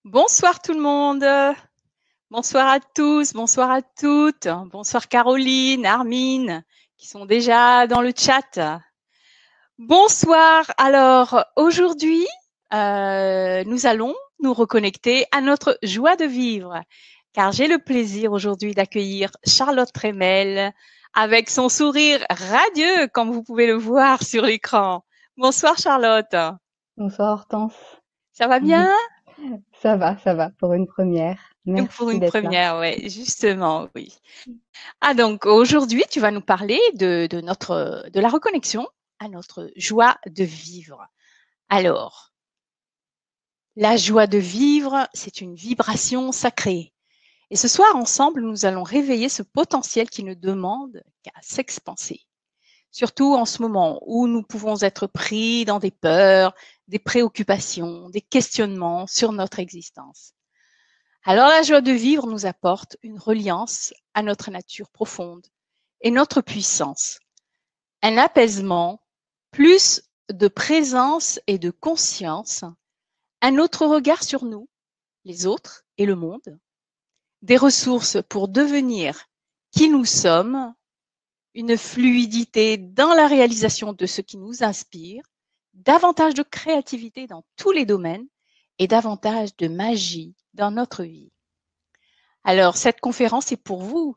Bonsoir tout le monde. Bonsoir à tous, bonsoir à toutes. Bonsoir Caroline, Armine, qui sont déjà dans le chat. Bonsoir. Alors aujourd'hui, nous allons nous reconnecter à notre joie de vivre, car j'ai le plaisir aujourd'hui d'accueillir Charlotte Tremel avec son sourire radieux, comme vous pouvez le voir sur l'écran. Bonsoir Charlotte. Bonsoir Hortense. Ça va bien? Ça va pour une première. Pour Merci une d'être là. première, ouais, justement, oui. Ah donc aujourd'hui, tu vas nous parler de la reconnexion à notre joie de vivre. Alors, la joie de vivre, c'est une vibration sacrée. Et ce soir, ensemble, nous allons réveiller ce potentiel qui ne demande qu'à s'expanser. Surtout en ce moment où nous pouvons être pris dans des peurs, des préoccupations, des questionnements sur notre existence. Alors la joie de vivre nous apporte une reliance à notre nature profonde et notre puissance, un apaisement, plus de présence et de conscience, un autre regard sur nous, les autres et le monde, des ressources pour devenir qui nous sommes, une fluidité dans la réalisation de ce qui nous inspire, davantage de créativité dans tous les domaines et davantage de magie dans notre vie. Alors, cette conférence est pour vous.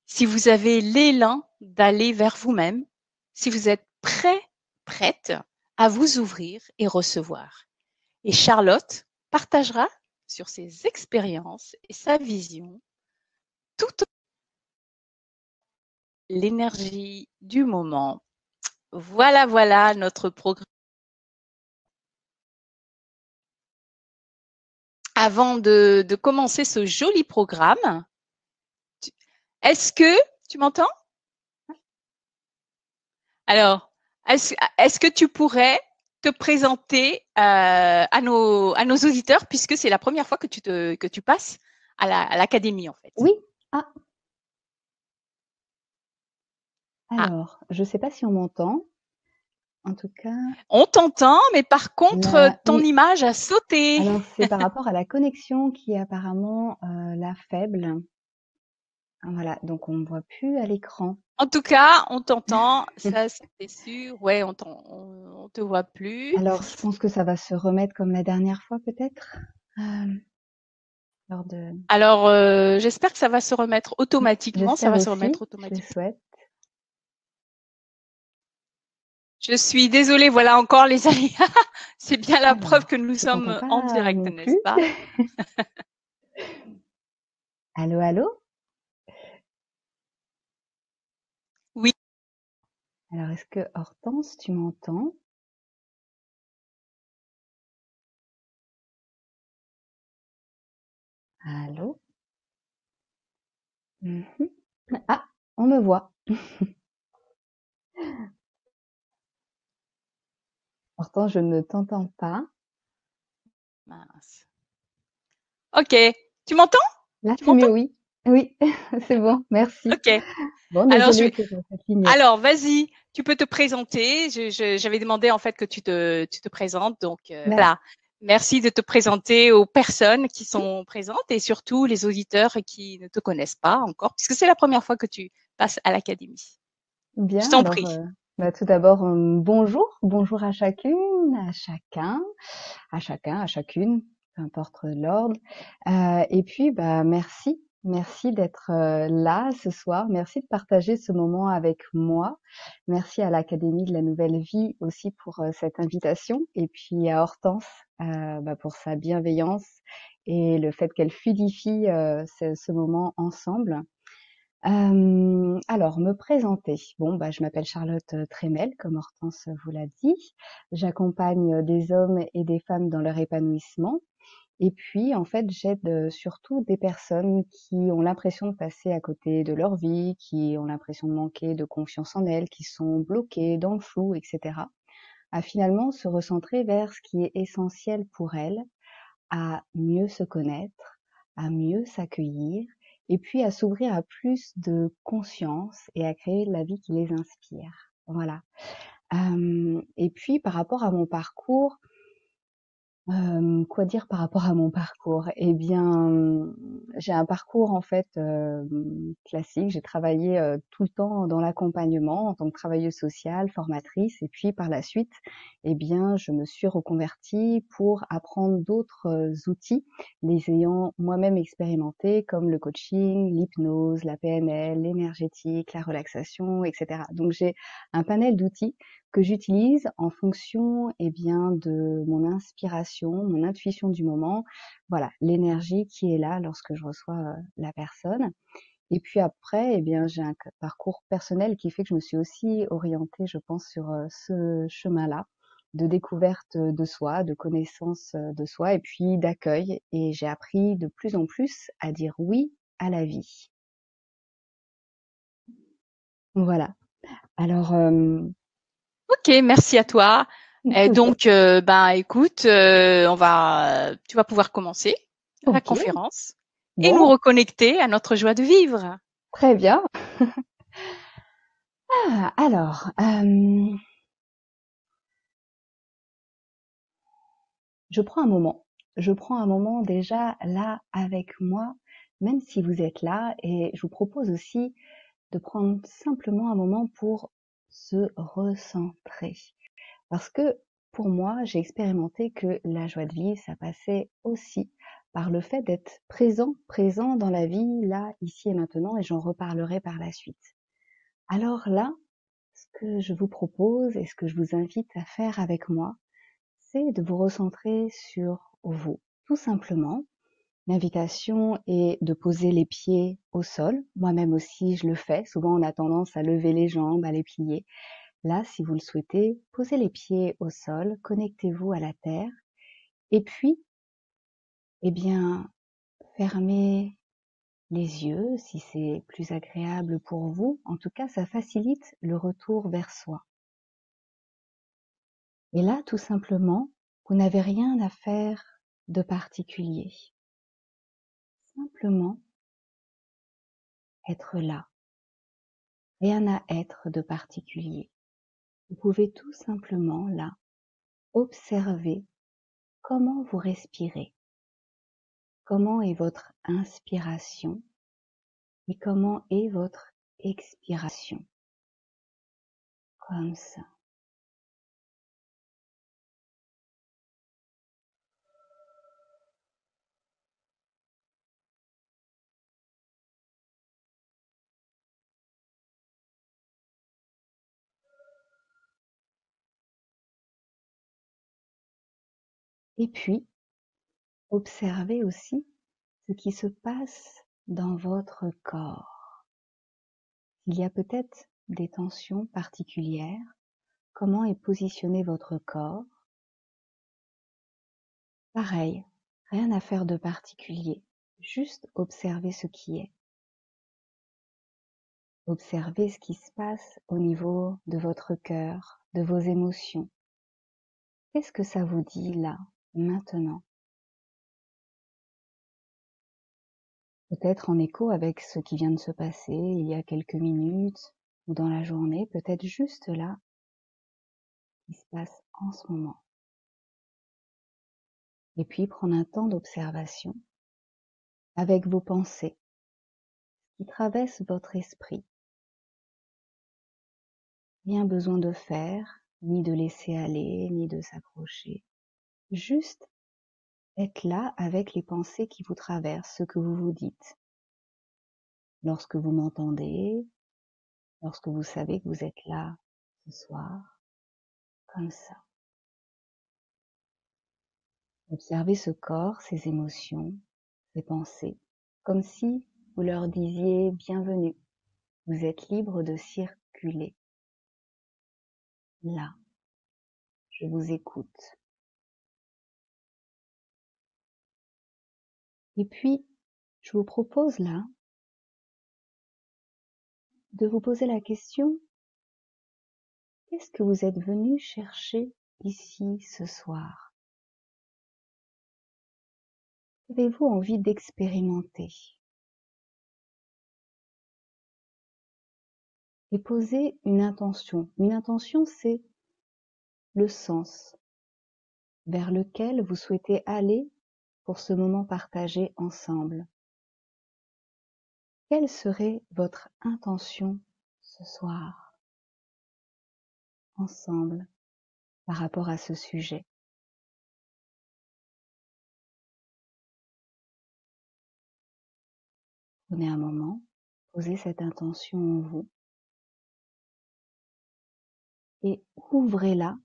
Si vous avez l'élan d'aller vers vous-même, si vous êtes prêt, prête à vous ouvrir et recevoir. Et Charlotte partagera sur ses expériences et sa vision toute l'énergie du moment. Voilà, voilà notre programme. Avant de commencer ce joli programme, est-ce que tu m'entends? Alors, est-ce que tu pourrais te présenter à nos auditeurs, puisque c'est la première fois que tu passes à l'académie, en fait. Oui. Ah, Ah, alors, je sais pas si on m'entend. En tout cas, on t'entend, mais par contre, ton oui. image a sauté. Alors, c'est par rapport à la connexion qui est apparemment la faible. Voilà, donc on ne me voit plus à l'écran. En tout cas, on t'entend, ça c'est sûr. Ouais, on te voit plus. Alors, je pense que ça va se remettre comme la dernière fois, peut-être. Euh, lors de... Alors, j'espère que ça va se remettre automatiquement. Ça J'espère va se aussi, remettre je le automatiquement. souhaite. Je suis désolée, voilà encore les aléas. C'est bien la preuve que Alors, nous je t'entends sommes en pas direct, non n'est-ce plus. pas? Allô, allô? Oui. Alors, est-ce que Hortense, tu m'entends? Allô? Mhm. Ah, on me voit. Pourtant, je ne t'entends pas. Mince. Ok. Tu m'entends? Là, Tu c'est m'entends? mieux, oui. Oui, c'est bon, merci. Ok. Bon, Alors, désolée pour cette ligne. alors, vas-y. Tu peux te présenter. J'avais demandé en fait que tu te présentes. Donc, Bah, voilà. Merci de te présenter aux personnes qui sont présentes et surtout les auditeurs qui ne te connaissent pas encore, puisque c'est la première fois que tu passes à l'académie. Je bien, t'en alors, prie. tout d'abord, bonjour. Bonjour à chacune, à chacune, peu importe l'ordre. Et puis, bah, merci. Merci d'être là ce soir. Merci de partager ce moment avec moi. Merci à l'Académie de la Nouvelle Vie aussi pour cette invitation. Et puis à Hortense pour sa bienveillance et le fait qu'elle fluidifie ce moment ensemble. Alors, me présenter. Bon, bah, je m'appelle Charlotte Tremel, comme Hortense vous l'a dit. J'accompagne des hommes et des femmes dans leur épanouissement. Et puis, en fait, j'aide surtout des personnes qui ont l'impression de passer à côté de leur vie, qui ont l'impression de manquer de confiance en elles, qui sont bloquées dans le flou, etc., à finalement se recentrer vers ce qui est essentiel pour elles, à mieux se connaître, à mieux s'accueillir, et puis à s'ouvrir à plus de conscience et à créer la vie qui les inspire. Voilà. Et puis par rapport à mon parcours, Quoi dire par rapport à mon parcours? Eh bien, j'ai un parcours en fait, classique. J'ai travaillé, tout le temps dans l'accompagnement en tant que travailleuse sociale, formatrice et puis par la suite, eh bien, je me suis reconvertie pour apprendre d'autres, outils, les ayant moi-même expérimentés comme le coaching, l'hypnose, la PNL, l'énergétique, la relaxation et cetera. Donc j'ai un panel d'outils que j'utilise en fonction, eh bien, de mon inspiration, mon intuition du moment. Voilà, l'énergie qui est là lorsque je reçois la personne. Et puis après, eh bien, j'ai un parcours personnel qui fait que je me suis aussi orientée, je pense, sur ce chemin-là de découverte de soi, de connaissance de soi et puis d'accueil. Et j'ai appris de plus en plus à dire oui à la vie. Voilà. Alors, Ok, merci à toi. Et donc, ben, écoute, tu vas pouvoir commencer la ok, conférence et nous bon, reconnecter à notre joie de vivre. très bien. Ah, alors, je prends un moment. Je prends un moment déjà là avec moi, même si vous êtes là, et je vous propose aussi de prendre simplement un moment pour se recentrer. Parce que pour moi, j'ai expérimenté que la joie de vivre, ça passait aussi par le fait d'être présent dans la vie, là, ici et maintenant, et j'en reparlerai par la suite. Alors là, ce que je vous propose et ce que je vous invite à faire avec moi, c'est de vous recentrer sur vous. Tout simplement, l'invitation est de poser les pieds au sol. Moi-même aussi, je le fais. Souvent, on a tendance à lever les jambes, à les plier. Là, si vous le souhaitez, posez les pieds au sol, connectez-vous à la terre et puis, eh bien, fermez les yeux si c'est plus agréable pour vous. En tout cas, ça facilite le retour vers soi. Et là, tout simplement, vous n'avez rien à faire de particulier. Simplement être là. Rien à être de particulier. Vous pouvez tout simplement, là, observer comment vous respirez, comment est votre inspiration et comment est votre expiration. Comme ça. Et puis, observez aussi ce qui se passe dans votre corps. Il y a peut-être des tensions particulières. Comment est positionné votre corps? Pareil, rien à faire de particulier, juste observer ce qui est. Observez ce qui se passe au niveau de votre cœur, de vos émotions. Qu'est-ce que ça vous dit là, maintenant? Peut-être en écho avec ce qui vient de se passer il y a quelques minutes ou dans la journée, peut-être juste là, ce qui se passe en ce moment. Et puis prendre un temps d'observation avec vos pensées qui traversent votre esprit. Rien besoin de faire, ni de laisser aller, ni de s'accrocher. Juste être là avec les pensées qui vous traversent, ce que vous vous dites. Lorsque vous m'entendez, lorsque vous savez que vous êtes là ce soir, comme ça. Observez ce corps, ces émotions, ces pensées, comme si vous leur disiez bienvenue. Vous êtes libre de circuler. Là, je vous écoute. Et puis, je vous propose là de vous poser la question, qu'est-ce que vous êtes venu chercher ici ce soir? Qu'avez-vous envie d'expérimenter? Et poser une intention. Une intention, c'est le sens. vers lequel vous souhaitez aller pour ce moment partagé ensemble. Quelle serait votre intention ce soir, ensemble, par rapport à ce sujet? Prenez un moment, posez cette intention en vous et ouvrez-la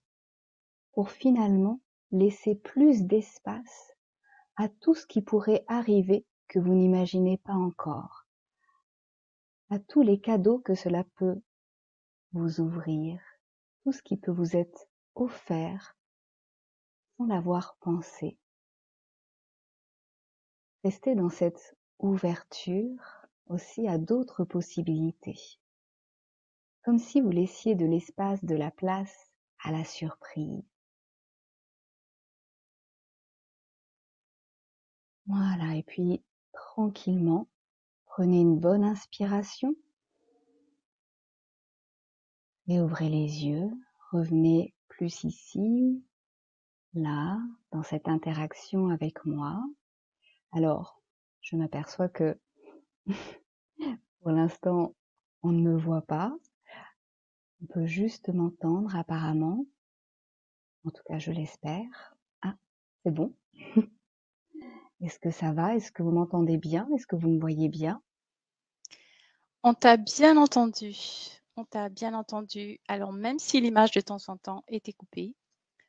pour finalement laisser plus d'espace à tout ce qui pourrait arriver que vous n'imaginez pas encore, à tous les cadeaux que cela peut vous ouvrir, tout ce qui peut vous être offert sans l'avoir pensé. Restez dans cette ouverture aussi à d'autres possibilités, comme si vous laissiez de l'espace, de la place à la surprise. Voilà, et puis tranquillement, prenez une bonne inspiration et ouvrez les yeux. Revenez plus ici, là, dans cette interaction avec moi. Alors, je m'aperçois que pour l'instant, on ne me voit pas. On peut juste m'entendre apparemment. En tout cas, je l'espère. Ah, c'est bon. Est-ce que ça va? Est-ce que vous m'entendez bien? Est-ce que vous me voyez bien? On t'a bien entendu. On t'a bien entendu. Alors, même si l'image de temps en temps était coupée,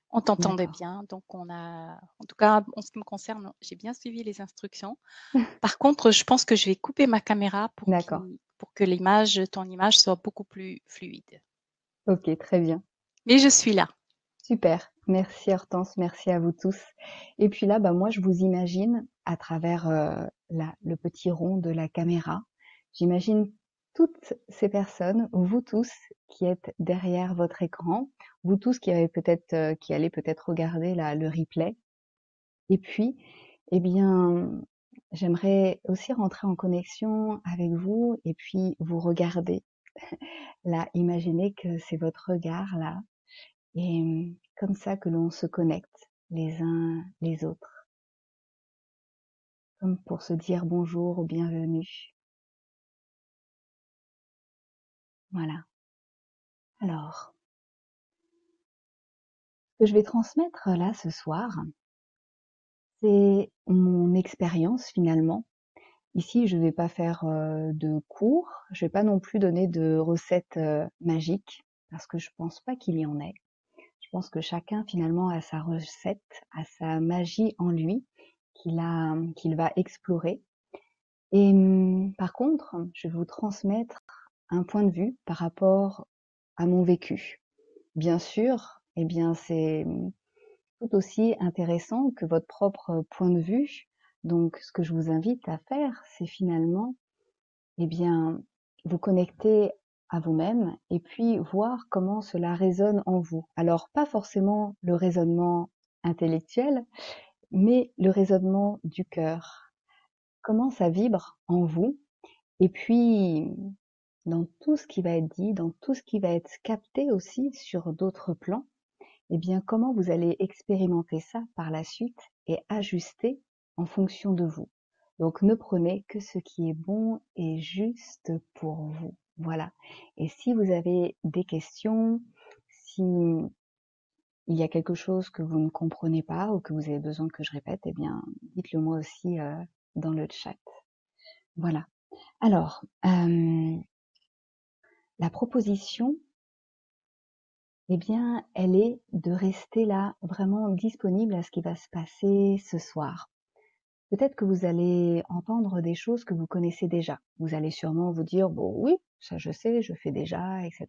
on t'entendait D'accord. bien. Donc, en tout cas, en ce qui me concerne, j'ai bien suivi les instructions. Par contre, je pense que je vais couper ma caméra D'accord. pour que ton image soit beaucoup plus fluide. Ok, très bien. Mais je suis là. Super. Merci Hortense, merci à vous tous. Et puis là, bah, moi, je vous imagine à travers le petit rond de la caméra. J'imagine toutes ces personnes, vous tous qui êtes derrière votre écran, vous tous qui avez peut-être, qui allez peut-être regarder le replay. Et puis, eh bien, j'aimerais aussi rentrer en connexion avec vous et puis vous regarder. Là, imaginez que c'est votre regard là et comme ça que l'on se connecte les uns les autres, comme pour se dire bonjour ou bienvenue. Voilà. Alors, ce que je vais transmettre là ce soir, c'est mon expérience finalement. Ici, je vais pas faire de cours, je vais pas non plus donner de recettes magiques parce que je pense pas qu'il y en ait. Je pense que chacun finalement a sa recette, a sa magie en lui qu'il va explorer. Et par contre, je vais vous transmettre un point de vue par rapport à mon vécu. Bien sûr, eh bien c'est tout aussi intéressant que votre propre point de vue. Donc, ce que je vous invite à faire, c'est finalement, eh bien, vous connecter à vous-même et puis voir comment cela résonne en vous. Alors, pas forcément le raisonnement intellectuel, mais le raisonnement du cœur. Comment ça vibre en vous et puis dans tout ce qui va être dit, dans tout ce qui va être capté aussi sur d'autres plans, eh bien, comment vous allez expérimenter ça par la suite et ajuster en fonction de vous. Donc, ne prenez que ce qui est bon et juste pour vous. Voilà. Et si vous avez des questions, si il y a quelque chose que vous ne comprenez pas ou que vous avez besoin que je répète, eh bien, dites-le moi aussi dans le chat. Voilà. Alors, la proposition, eh bien, elle est de rester là vraiment disponible à ce qui va se passer ce soir. Peut-être que vous allez entendre des choses que vous connaissez déjà. Vous allez sûrement vous dire, bon oui, ça je sais, je fais déjà, etc.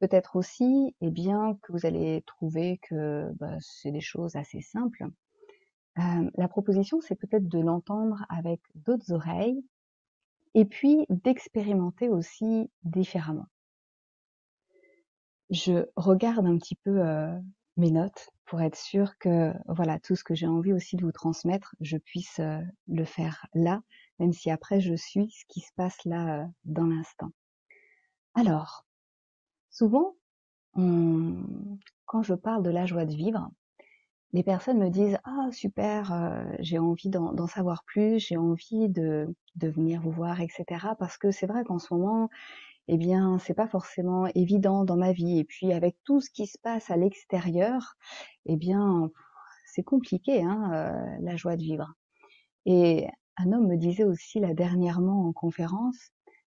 Peut-être aussi, eh bien, que vous allez trouver que c'est des choses assez simples. La proposition, c'est peut-être de l'entendre avec d'autres oreilles et puis d'expérimenter aussi différemment. Je regarde un petit peu mes notes pour être sûre que voilà tout ce que j'ai envie aussi de vous transmettre, je puisse le faire là, même si après je suis ce qui se passe là dans l'instant. Alors, souvent, quand je parle de la joie de vivre, les personnes me disent: «Ah super, j'ai envie d'en savoir plus, j'ai envie de venir vous voir et cetera». Parce que c'est vrai qu'en ce moment, eh bien, c'est pas forcément évident dans ma vie et puis avec tout ce qui se passe à l'extérieur, eh bien, c'est compliqué, hein, la joie de vivre. Et un homme me disait aussi là dernièrement en conférence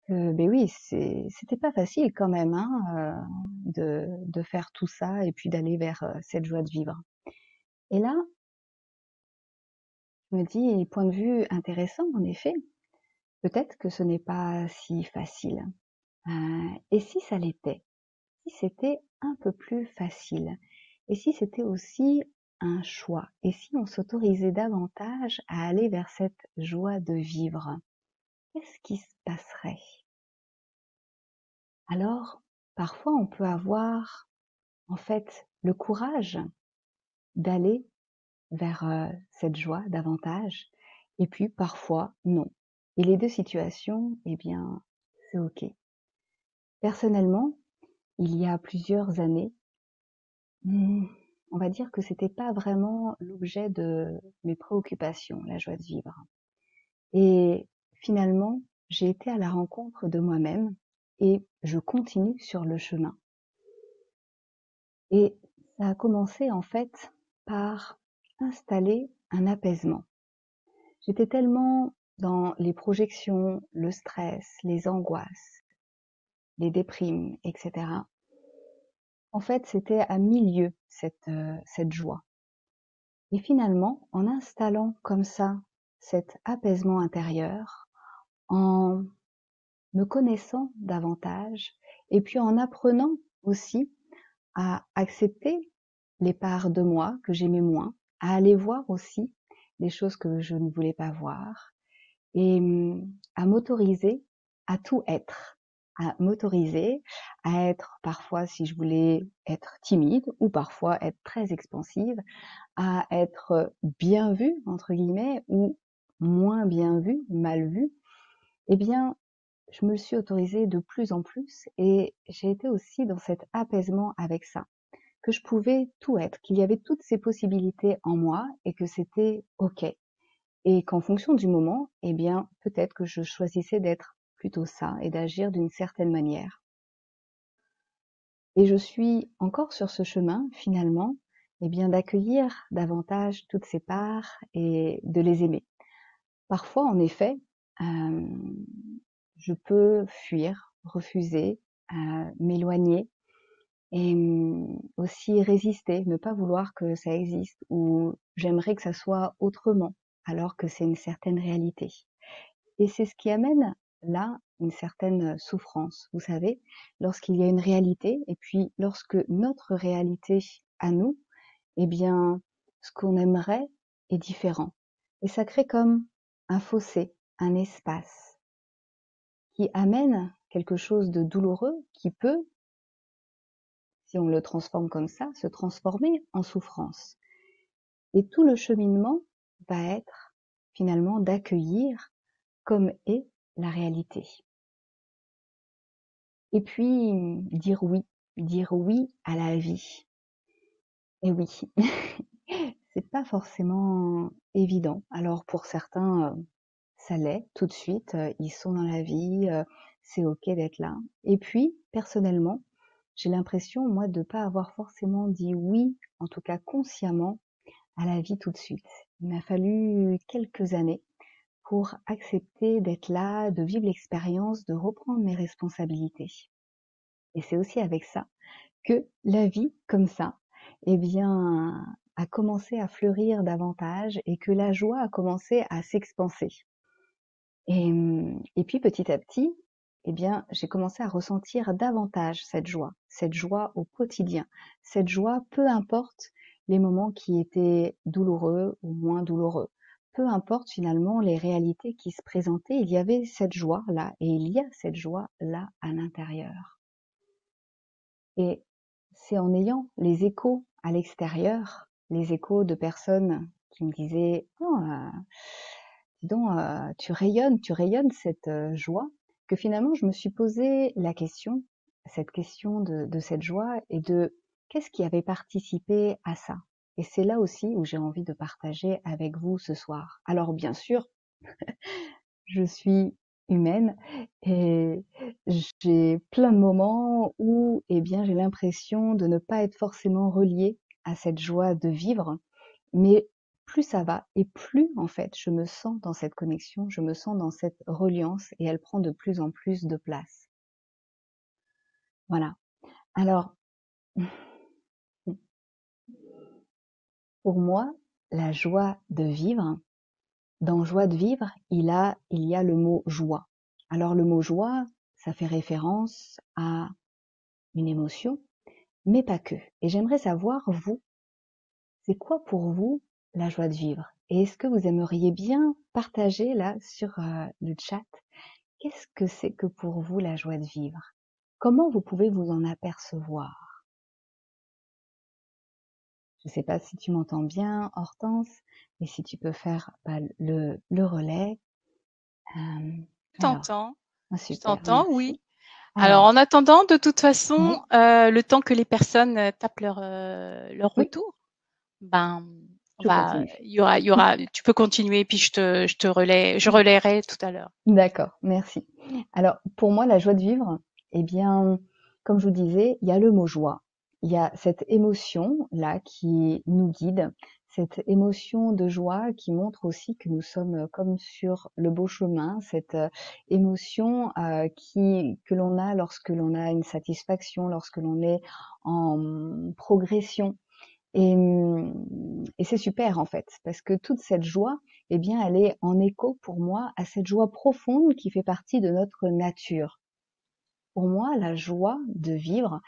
que, beh oui, c'était pas facile quand même, hein, de faire tout ça et puis d'aller vers, cette joie de vivre. Et là, je me dis: point de vue intéressant en effet, peut-être que ce n'est pas si facile. Et si ça l'était? Si c'était un peu plus facile? Et si c'était aussi un choix? Et si on s'autorisait davantage à aller vers cette joie de vivre? Qu'est-ce qui se passerait? Alors, parfois on peut avoir en fait le courage d'aller vers cette joie davantage, et puis parfois non. Et les deux situations, eh bien, c'est ok. Personnellement, il y a plusieurs années, hmm, on va dire que c'était pas vraiment l'objet de mes préoccupations, la joie de vivre. Et finalement, j'ai été à la rencontre de moi-même et je continue sur le chemin. Et ça a commencé en fait par installer un apaisement. J'étais tellement dans les projections, le stress, les angoisses, les déprimes, etc. En fait, c'était à milieu cette joie. Et finalement, en installant comme ça cet apaisement intérieur, en me connaissant davantage, et puis en apprenant aussi à accepter les parts de moi que j'aimais moins, à aller voir aussi des choses que je ne voulais pas voir, et à m'autoriser à tout être, à m'autoriser à être parfois, si je voulais être timide, ou parfois être très expansive, à être bien vue, entre guillemets, ou moins bien vue, mal vue. Eh bien, je me le suis autorisée de plus en plus et j'ai été aussi dans cet apaisement avec ça, que je pouvais tout être, qu'il y avait toutes ces possibilités en moi et que c'était OK. Et qu'en fonction du moment, eh bien, peut-être que je choisissais d'être plutôt ça et d'agir d'une certaine manière. Et je suis encore sur ce chemin, finalement, eh bien, d'accueillir davantage toutes ces parts et de les aimer. Parfois, en effet, je peux fuir, refuser, m'éloigner et aussi résister, ne pas vouloir que ça existe ou j'aimerais que ça soit autrement alors que c'est une certaine réalité. Et c'est ce qui amène là une certaine souffrance. Vous savez, lorsqu'il y a une réalité et puis lorsque notre réalité à nous, eh bien, ce qu'on aimerait est différent. Et ça crée comme un fossé, un espace qui amène quelque chose de douloureux qui peut, si on le transforme comme ça, se transformer en souffrance. Et tout le cheminement va être finalement d'accueillir comme est la réalité. Et puis dire oui à la vie. Et oui, c'est pas forcément évident. Alors pour certains, ça l'est tout de suite, ils sont dans la vie, c'est OK d'être là. Et puis, personnellement, j'ai l'impression, moi, de pas avoir forcément dit oui, en tout cas consciemment, à la vie tout de suite. Il m'a fallu quelques années pour accepter d'être là, de vivre l'expérience, de reprendre mes responsabilités. Et c'est aussi avec ça que la vie, comme ça, eh bien, a commencé à fleurir davantage et que la joie a commencé à s'expanser. Et puis petit à petit, eh bien, j'ai commencé à ressentir davantage cette joie au quotidien, cette joie, peu importe les moments qui étaient douloureux ou moins douloureux, peu importe finalement les réalités qui se présentaient, il y avait cette joie-là et il y a cette joie-là à l'intérieur. Et c'est en ayant les échos à l'extérieur, les échos de personnes qui me disaient: «Oh, dis donc, tu rayonnes cette joie», que finalement je me suis posé la question, cette question de cette joie et de qu'est-ce qui avait participé à ça? Et c'est là aussi où j'ai envie de partager avec vous ce soir. Alors bien sûr, je suis humaine et j'ai plein de moments où, eh bien, j'ai l'impression de ne pas être forcément reliée à cette joie de vivre. Mais plus ça va et plus, en fait, je me sens dans cette connexion, je me sens dans cette reliance et elle prend de plus en plus de place. Voilà. Alors, pour moi, la joie de vivre, dans joie de vivre, il y a le mot joie. Alors le mot joie, ça fait référence à une émotion, mais pas que. Et j'aimerais savoir, vous, c'est quoi pour vous la joie de vivre? Et est-ce que vous aimeriez bien partager là sur le chat, qu'est-ce que c'est que pour vous la joie de vivre? Comment vous pouvez vous en apercevoir? Je ne sais pas si tu m'entends bien, Hortense, et si tu peux faire le relais. Euh, Je alors, t'entends, je super, t'entends, oui. merci. Alors, Alors, en attendant, de toute façon, oui, le temps que les personnes tapent leur oui, retour, ben, je continue. il y aura, tu peux continuer, puis je relayerai tout à l'heure. D'accord, merci. Alors, pour moi, la joie de vivre, eh bien, comme je vous disais, il y a le mot joie. Il y a cette émotion-là qui nous guide, cette émotion de joie qui montre aussi que nous sommes comme sur le beau chemin, cette émotion que l'on a lorsque l'on a une satisfaction, lorsque l'on est en progression. Et c'est super en fait, parce que toute cette joie, eh bien, elle est en écho pour moi à cette joie profonde qui fait partie de notre nature. Pour moi, la joie de vivre,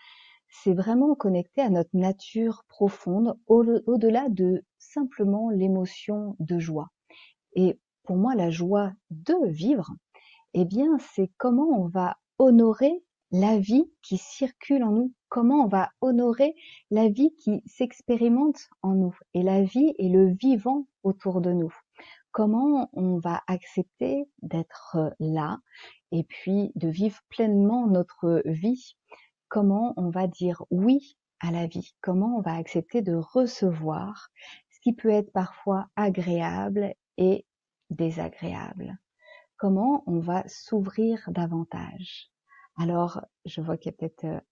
c'est vraiment connecté à notre nature profonde, au-delà de simplement l'émotion de joie. Et pour moi, la joie de vivre, eh bien, c'est comment on va honorer la vie qui circule en nous, comment on va honorer la vie qui s'expérimente en nous et la vie et le vivant autour de nous. Comment on va accepter d'être là et puis de vivre pleinement notre vie. Comment on va dire oui à la vie. Comment on va accepter de recevoir ce qui peut être parfois agréable et désagréable. Comment on va s'ouvrir davantage. Alors, je vois qu'il y a peut-être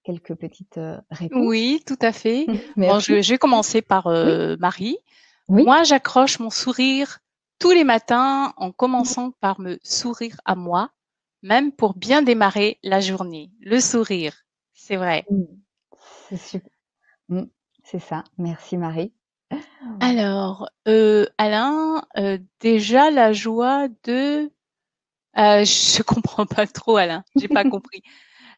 quelques petites réponses. Oui, tout à fait. Bon, Merci. je vais commencer par Oui, Marie. oui. Moi, j'accroche mon sourire tous les matins en commençant par me sourire à moi, même pour bien démarrer la journée. Le sourire, c'est vrai. Mm. C'est super. Mm. C'est ça. Merci Marie. Alors, Alain, déjà la joie de... je comprends pas trop, Alain. J'ai pas compris.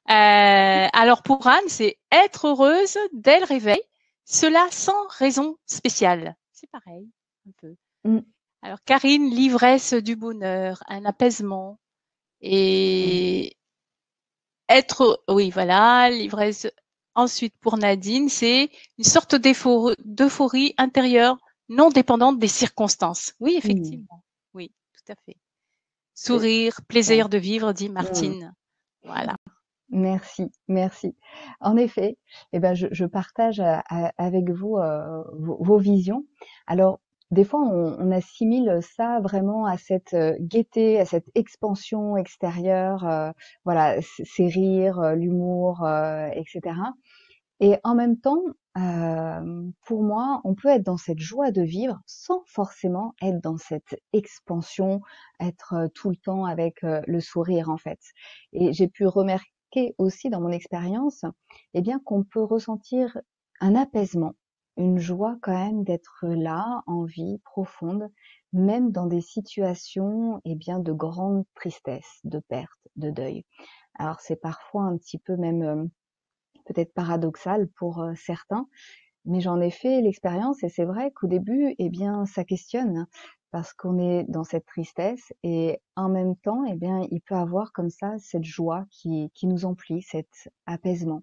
Alors pour Anne, c'est être heureuse dès le réveil, cela sans raison spéciale. C'est pareil, un peu. Mm. Alors Karine, l'ivresse du bonheur, un apaisement Mm. et être, oui voilà, l'ivresse. Ensuite pour Nadine, c'est une sorte d'euphorie intérieure non dépendante des circonstances. Oui, Mm. effectivement. Oui, tout à fait. C'est Sourire, super. plaisir de vivre, dit Mm. Martine. Voilà. Merci, merci. En effet, eh ben je partage avec vous vos visions. Alors, des fois, on assimile ça vraiment à cette gaieté, à cette expansion extérieure, voilà, ces rires, l'humour, etc. Et en même temps, pour moi, on peut être dans cette joie de vivre sans forcément être dans cette expansion, être tout le temps avec le sourire en fait. Et j'ai pu remarquer aussi dans mon expérience, eh bien qu'on peut ressentir un apaisement, une joie quand même d'être là en vie profonde, même dans des situations eh bien de grande tristesse, de perte, de deuil. Alors c'est parfois un petit peu même peut-être paradoxal pour certains, mais j'en ai fait l'expérience et c'est vrai qu'au début, eh bien, ça questionne parce qu'on est dans cette tristesse et en même temps, eh bien, il peut avoir comme ça cette joie qui nous emplit, cet apaisement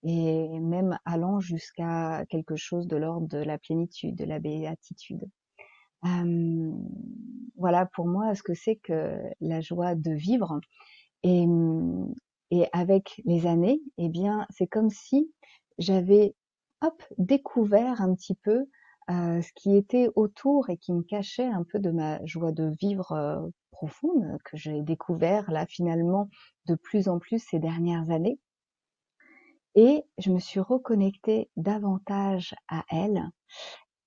et même allant jusqu'à quelque chose de l'ordre de la plénitude, de la béatitude. Euh, voilà pour moi ce que c'est que la joie de vivre et, et avec les années, eh bien, c'est comme si j'avais hop, découvert un petit peu ce qui était autour et qui me cachait un peu de ma joie de vivre profonde, que j'ai découvert là finalement de plus en plus ces dernières années. Et je me suis reconnectée davantage à elle.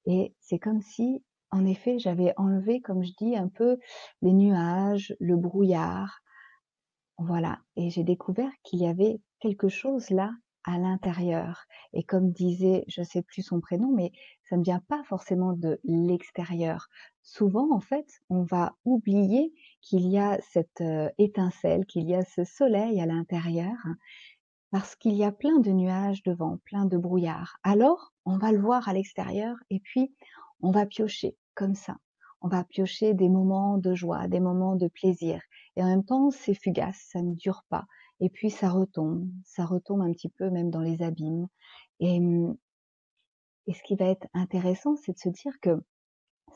Et c'est comme si, en effet, j'avais enlevé, comme je dis, un peu les nuages, le brouillard. Voilà. Et j'ai découvert qu'il y avait quelque chose là à l'intérieur. Et comme disait, je sais plus son prénom, mais ça ne vient pas forcément de l'extérieur. Souvent, en fait, on va oublier qu'il y a cette étincelle, qu'il y a ce soleil à l'intérieur, parce qu'il y a plein de nuages devant, plein de brouillard. Alors, on va le voir à l'extérieur et puis on va piocher comme ça. On va piocher des moments de joie, des moments de plaisir. Et en même temps, c'est fugace, ça ne dure pas. Et puis ça retombe un petit peu même dans les abîmes. Et, et ce qui va être intéressant, c'est de se dire que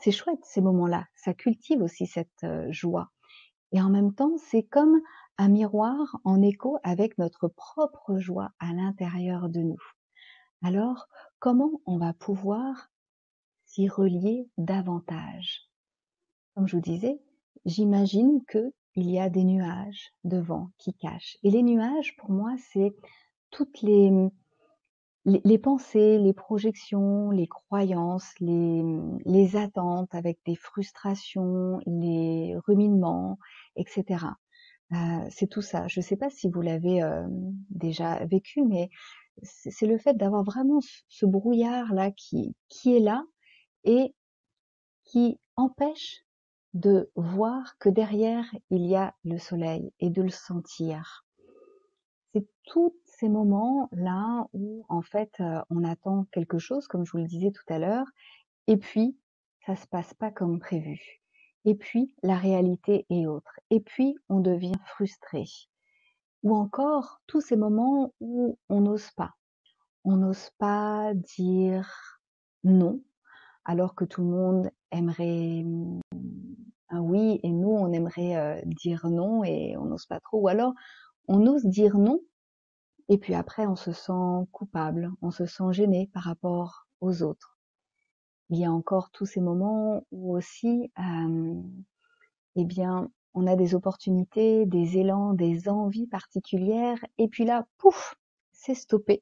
c'est chouette ces moments-là. Ça cultive aussi cette joie. Et en même temps, c'est comme un miroir en écho avec notre propre joie à l'intérieur de nous. Alors, comment on va pouvoir s'y relier davantage? Comme je vous disais, j'imagine qu'il y a des nuages devant qui cachent. Et les nuages, pour moi, c'est toutes les pensées, les projections, les croyances, les attentes avec des frustrations, les ruminements, etc. C'est tout ça. Je ne sais pas si vous l'avez déjà vécu, mais c'est le fait d'avoir vraiment ce brouillard-là qui est là et qui empêche de voir que derrière, il y a le soleil et de le sentir. C'est tous ces moments-là où, en fait, on attend quelque chose, comme je vous le disais tout à l'heure, et puis ça se passe pas comme prévu. Et puis la réalité est autre. Et puis on devient frustré. Ou encore tous ces moments où on n'ose pas. On n'ose pas dire non, alors que tout le monde aimerait un oui et nous on aimerait dire non et on n'ose pas trop. Ou alors on ose dire non et puis après on se sent coupable, on se sent gêné par rapport aux autres. Il y a encore tous ces moments où aussi, eh bien, on a des opportunités, des élans, des envies particulières, et puis là, pouf, c'est stoppé,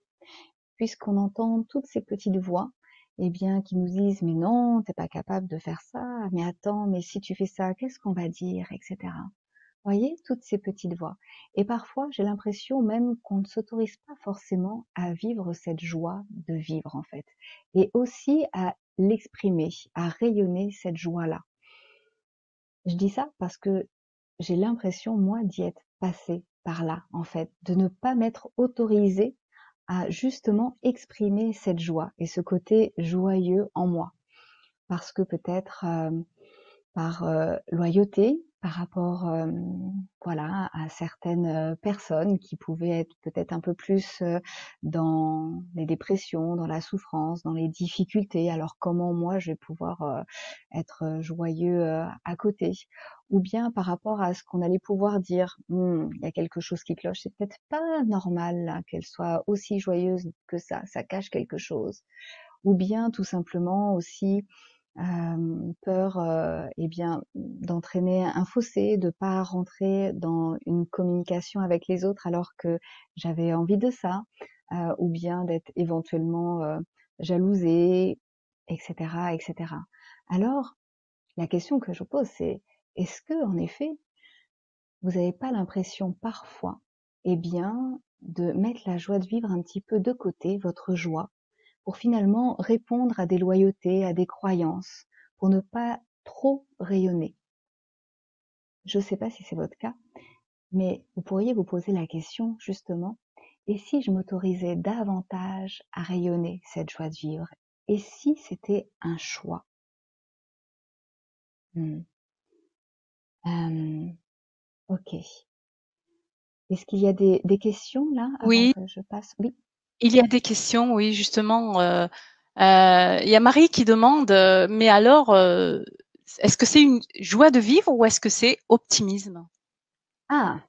puisqu'on entend toutes ces petites voix, eh bien, qui nous disent, mais non, t'es pas capable de faire ça, mais attends, mais si tu fais ça, qu'est-ce qu'on va dire, etc. Voyez, toutes ces petites voix. Et parfois, j'ai l'impression même qu'on ne s'autorise pas forcément à vivre cette joie de vivre, en fait. Et aussi à l'exprimer, à rayonner cette joie-là. Je dis ça parce que j'ai l'impression, moi, d'y être passée par là, en fait, de ne pas m'être autorisée à justement exprimer cette joie et ce côté joyeux en moi. Parce que peut-être par loyauté, par rapport voilà, à certaines personnes qui pouvaient être peut-être un peu plus dans les dépressions, dans la souffrance, dans les difficultés. Alors comment moi je vais pouvoir être joyeux à côté? Ou bien par rapport à ce qu'on allait pouvoir dire, il y a quelque chose qui cloche, c'est peut-être pas normal là, qu'elle soit aussi joyeuse que ça cache quelque chose. Ou bien tout simplement aussi peur eh bien d'entraîner un fossé, de pas rentrer dans une communication avec les autres alors que j'avais envie de ça, ou bien d'être éventuellement jalousée, etc., etc. Alors la question que je pose c'est est-ce que en effet vous n'avez pas l'impression parfois, eh bien, de mettre la joie de vivre un petit peu de côté, votre joie, pour finalement répondre à des loyautés, à des croyances, pour ne pas trop rayonner. Je ne sais pas si c'est votre cas, mais vous pourriez vous poser la question justement, et si je m'autorisais davantage à rayonner cette joie de vivre? Et si c'était un choix? Ok. Est-ce qu'il y a des questions là avant Oui, que je passe? Oui. il y a des questions, oui, justement. Il y a Marie qui demande, mais alors, est-ce que c'est une joie de vivre ou est-ce que c'est optimisme? Ah.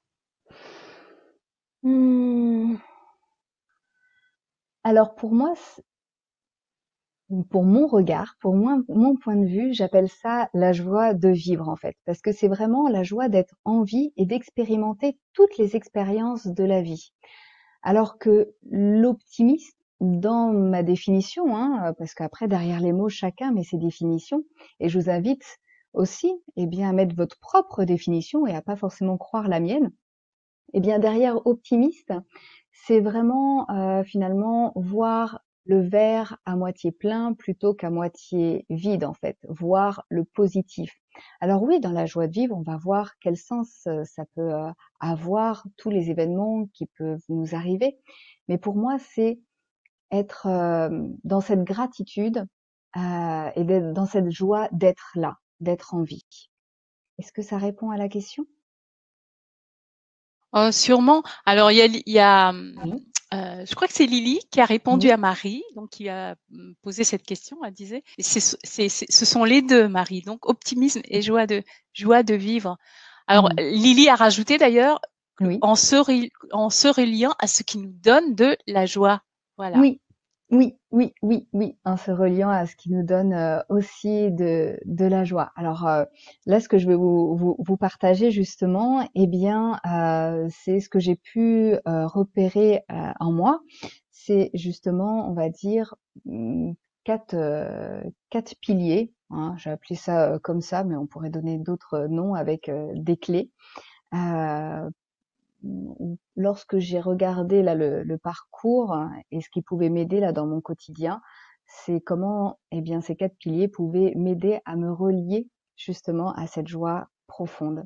Hmm. Alors pour moi, Pour mon regard, pour moi, mon point de vue, j'appelle ça la joie de vivre en fait, parce que c'est vraiment la joie d'être en vie et d'expérimenter toutes les expériences de la vie. Alors que l'optimisme, dans ma définition, hein, parce qu'après derrière les mots chacun met ses définitions, et je vous invite aussi, eh bien, à mettre votre propre définition et à pas forcément croire la mienne. Eh bien, derrière optimiste, c'est vraiment finalement voir le verre à moitié plein plutôt qu'à moitié vide en fait, voir le positif. Alors oui, dans la joie de vivre, on va voir quel sens ça peut avoir, tous les événements qui peuvent nous arriver. Mais pour moi, c'est être dans cette gratitude et d'être dans cette joie d'être là, d'être en vie. Est-ce que ça répond à la question? Sûrement. Alors, il y a Oui, je crois que c'est Lily qui a répondu oui, à Marie, donc qui a posé cette question. Elle disait, ce sont les deux, Marie, donc optimisme et joie de vivre. Alors, mm, Lily a rajouté d'ailleurs, oui. en se reliant à ce qui nous donne de la joie. Voilà. Oui, oui, oui, oui, oui, en se reliant à ce qui nous donne aussi de la joie. Alors là, ce que je vais vous partager justement, eh bien, c'est ce que j'ai pu repérer en moi. C'est justement, on va dire, hum, quatre piliers. Hein, j'ai appelé ça comme ça, mais on pourrait donner d'autres noms avec des clés. Euh, Lorsque j'ai regardé là le parcours et ce qui pouvait m'aider là dans mon quotidien, c'est comment, eh bien, ces 4 piliers pouvaient m'aider à me relier justement à cette joie profonde.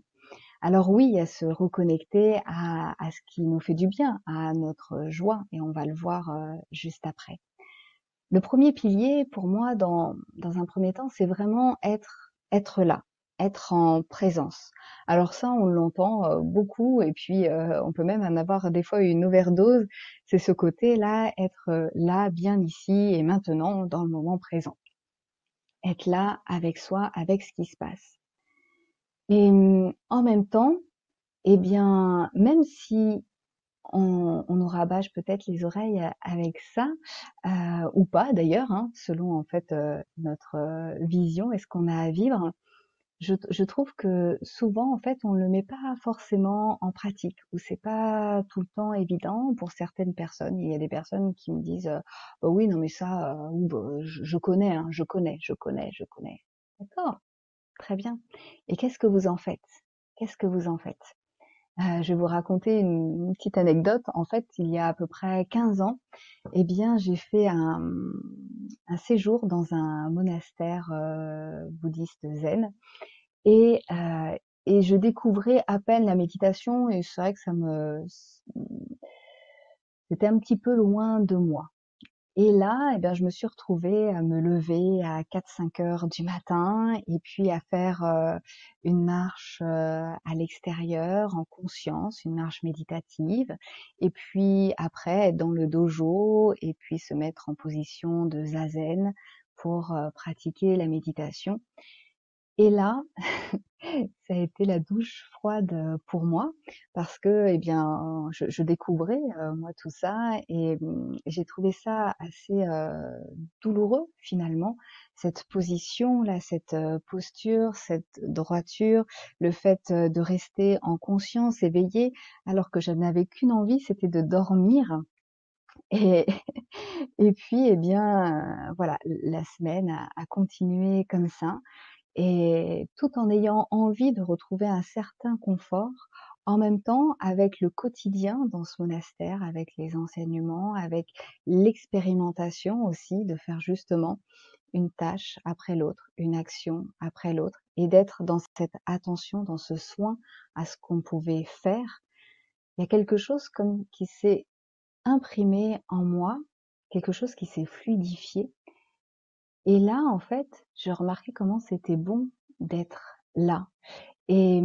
Alors oui, à se reconnecter à ce qui nous fait du bien, à notre joie, et on va le voir juste après. Le premier pilier, pour moi, dans un premier temps, c'est vraiment être là, être en présence. Alors ça, on l'entend beaucoup, et puis on peut même en avoir des fois une overdose. C'est ce côté-là, être là, bien ici et maintenant, dans le moment présent. Être là avec soi, avec ce qui se passe. Et en même temps, eh bien, même si on nous rabâche peut-être les oreilles avec ça, ou pas d'ailleurs, hein, selon en fait notre vision et ce qu'on a à vivre. Je trouve que souvent en fait on le met pas forcément en pratique, ou c'est pas tout le temps évident pour certaines personnes. Il y a des personnes qui me disent bah oui non mais ça ou bah, je connais, hein, je connais. D'accord, très bien. Et qu'est-ce que vous en faites? Qu'est-ce que vous en faites? Je vais vous raconter une petite anecdote. En fait, il y a à peu près 15 ans, eh bien, j'ai fait un séjour dans un monastère bouddhiste zen, et, euh, et je découvrais à peine la méditation, et c'est vrai que c'était un petit peu loin de moi. Et là, eh bien, je me suis retrouvée à me lever à 4-5 heures du matin et puis à faire une marche à l'extérieur en conscience, une marche méditative. Et puis après, être dans le dojo et puis se mettre en position de zazen pour pratiquer la méditation. Et là, ça a été la douche froide pour moi, parce que, eh bien, je découvrais moi tout ça, et j'ai trouvé ça assez douloureux finalement, cette position là, cette posture, cette droiture, le fait de rester en conscience, éveillée, alors que je n'avais qu'une envie, c'était de dormir. Et, et puis, eh bien, voilà, la semaine a continué comme ça, et tout en ayant envie de retrouver un certain confort, en même temps avec le quotidien dans ce monastère, avec les enseignements, avec l'expérimentation aussi de faire justement une tâche après l'autre, une action après l'autre, et d'être dans cette attention, dans ce soin à ce qu'on pouvait faire. Il y a quelque chose comme qui s'est imprimé en moi, quelque chose qui s'est fluidifié, et là, en fait, j'ai remarqué comment c'était bon d'être là, et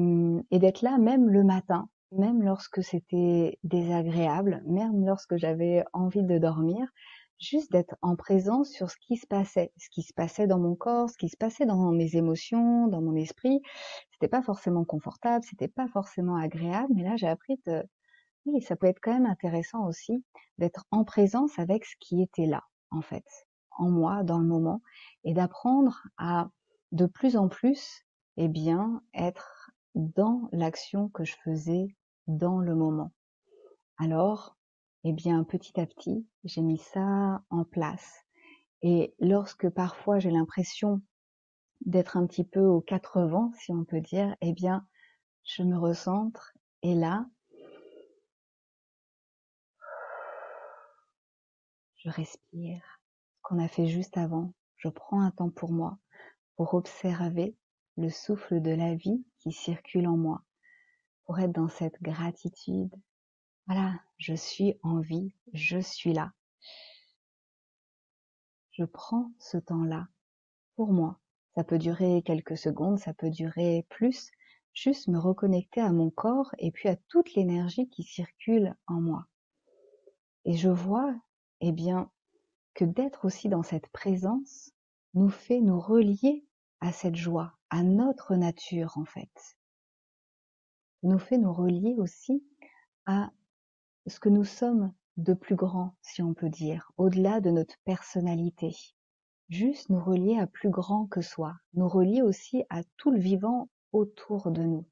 d'être là même le matin, même lorsque c'était désagréable, même lorsque j'avais envie de dormir, juste d'être en présence sur ce qui se passait dans mon corps, ce qui se passait dans mes émotions, dans mon esprit. C'était pas forcément confortable, c'était pas forcément agréable, mais là, j'ai appris de oui, ça peut être quand même intéressant aussi d'être en présence avec ce qui était là, en fait, en moi dans le moment et d'apprendre à de plus en plus, eh bien, être dans l'action que je faisais dans le moment. Alors, eh bien, petit à petit, j'ai mis ça en place. Et lorsque parfois j'ai l'impression d'être un petit peu aux quatre vents, si on peut dire, eh bien, je me recentre et là, je respire. Ce qu'on a fait juste avant, je prends un temps pour moi, pour observer le souffle de la vie qui circule en moi, pour être dans cette gratitude. Voilà, je suis en vie, je suis là. Je prends ce temps-là pour moi. Ça peut durer quelques secondes, ça peut durer plus. Juste me reconnecter à mon corps et puis à toute l'énergie qui circule en moi. Et je vois, eh bien, que d'être aussi dans cette présence nous fait nous relier à cette joie, à notre nature en fait. Nous fait nous relier aussi à ce que nous sommes de plus grand, si on peut dire, au-delà de notre personnalité. Juste nous relier à plus grand que soi, nous relier aussi à tout le vivant autour de nous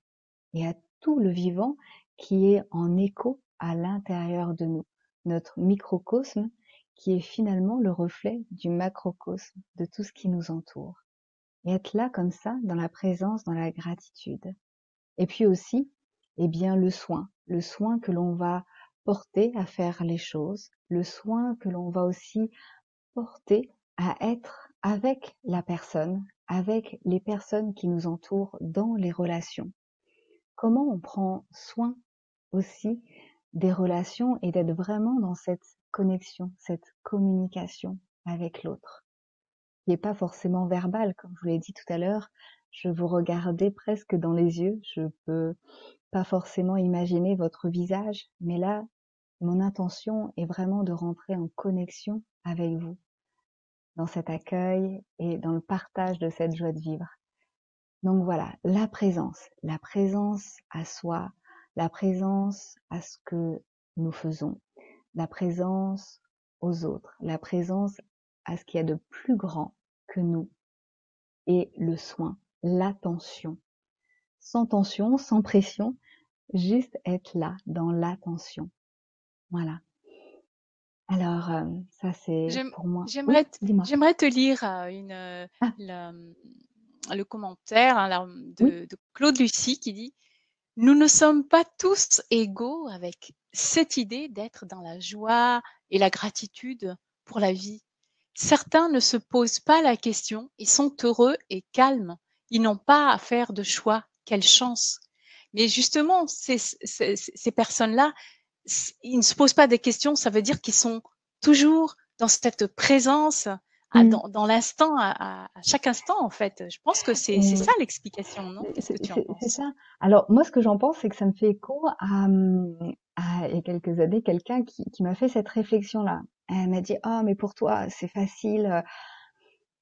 et à tout le vivant qui est en écho à l'intérieur de nous, notre microcosme qui est finalement le reflet du macrocosme, de tout ce qui nous entoure. Et être là comme ça, dans la présence, dans la gratitude. Et puis aussi, eh bien, le soin que l'on va porter à faire les choses, le soin que l'on va aussi porter à être avec la personne, avec les personnes qui nous entourent dans les relations. Comment on prend soin aussi des relations et d'être vraiment dans cette connexion, cette communication avec l'autre, qui n'est pas forcément verbale, comme je vous l'ai dit tout à l'heure. Je vous regardais presque dans les yeux, je peux pas forcément imaginer votre visage, mais là, mon intention est vraiment de rentrer en connexion avec vous, dans cet accueil et dans le partage de cette joie de vivre. Donc voilà, la présence à soi, la présence à ce que nous faisons, la présence aux autres, la présence à ce qu'il y a de plus grand que nous et le soin, l'attention. Sans tension, sans pression, juste être là, dans l'attention. Voilà. Alors, ça c'est J'aime- pour moi. Oui, J'aimerais dis-moi. j'aimerais te lire Ah, le commentaire hein, oui. de Claude Lucie qui dit nous ne sommes pas tous égaux avec cette idée d'être dans la joie et la gratitude pour la vie. Certains ne se posent pas la question et sont heureux et calmes. Ils n'ont pas à faire de choix. Quelle chance. Mais justement, ces personnes-là, ils ne se posent pas des questions. Ça veut dire qu'ils sont toujours dans cette présence, Mmh. dans l'instant, à chaque instant, en fait. Je pense que c'est Et ça l'explication, non? Qu'est-ce que tu en c'est penses? ça. Alors moi, ce que j'en pense, c'est que ça me fait écho à, il y a quelques années, quelqu'un qui m'a fait cette réflexion-là. Elle m'a dit: «Oh mais pour toi, c'est facile,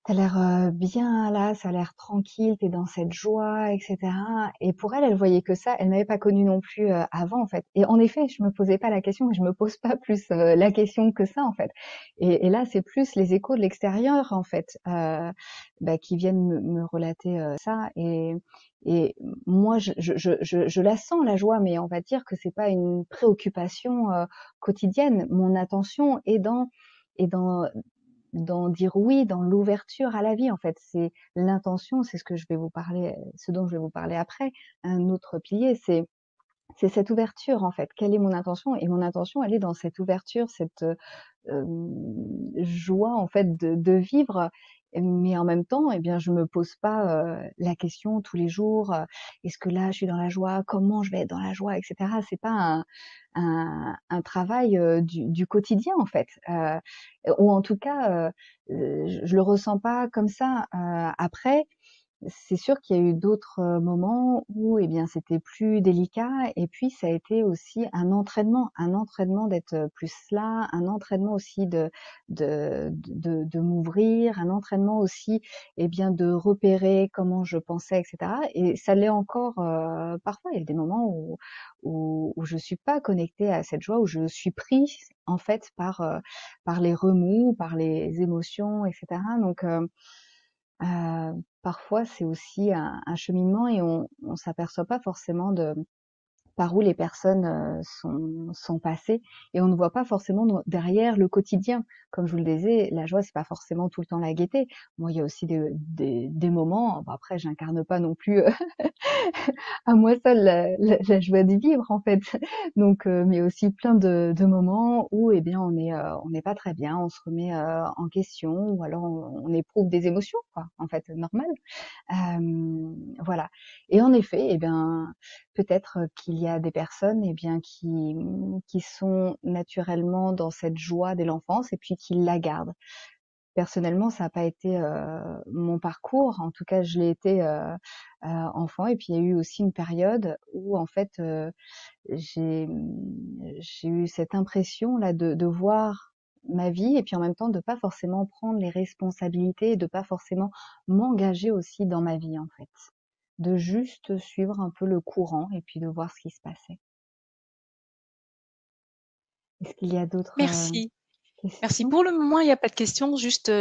tu l'air, bien là, ça a l'air tranquille, t'es dans cette joie et cetera» et pour elle, elle voyait que ça. Elle m'avait pas connue non plus, avant, en fait et en effet, je me posais pas la question et je me pose pas plus, la question que ça, en fait et là, c'est plus les échos de l'extérieur, en fait, qui viennent me relater, ça et moi, je la sens, la joie, mais on va dire que c'est pas une préoccupation, quotidienne. Mon attention est dans dire oui, dans l'ouverture à la vie, en fait. C'est l'intention, c'est ce que je vais vous parler, ce dont je vais vous parler après. Un autre pilier, c'est cette ouverture, en fait. Quelle est mon intention? Et mon intention, elle est dans cette ouverture, cette joie, en fait, de vivre. Mais en même temps, eh bien, je me pose pas la question tous les jours. Est-ce que là, je suis dans la joie? Comment je vais être dans la joie, etc. C'est pas un travail du quotidien, en fait, ou en tout cas, je le ressens pas comme ça. Après, c'est sûr qu'il y a eu d'autres moments où, eh bien, c'était plus délicat. Et puis, ça a été aussi un entraînement d'être plus là, un entraînement aussi de m'ouvrir, un entraînement aussi, eh bien, de repérer comment je pensais, etc. Et ça l'est encore parfois. Il y a des moments où je suis pas connectée à cette joie, où je suis prise en fait par les remous, par les émotions, etc. Donc parfois, c'est aussi un cheminement et on s'aperçoit pas forcément de par où les personnes sont passées et on ne voit pas forcément derrière le quotidien. Comme je vous le disais, la joie, c'est pas forcément tout le temps la gaieté. Moi, il y a aussi des moments. Bon, après, j'incarne pas non plus à moi seule la joie de vivre en fait. Donc, mais aussi plein de moments où eh bien on n'est pas très bien, on se remet en question ou alors on éprouve des émotions quoi, en fait normales. Voilà. Et en effet, eh bien, peut-être qu'il y a des personnes, eh bien, qui sont naturellement dans cette joie dès l'enfance et puis qui la gardent. Personnellement, ça n'a pas été mon parcours. En tout cas, je l'ai été enfant. Et puis, il y a eu aussi une période où, en fait, j'ai j'ai eu cette impression là de voir ma vie et puis en même temps de pas forcément prendre les responsabilités et de pas forcément m'engager aussi dans ma vie en fait, de juste suivre un peu le courant et puis de voir ce qui se passait. Est-ce qu'il y a d'autres Merci. Merci. questions? Pour le moment, il n'y a pas de questions. Juste,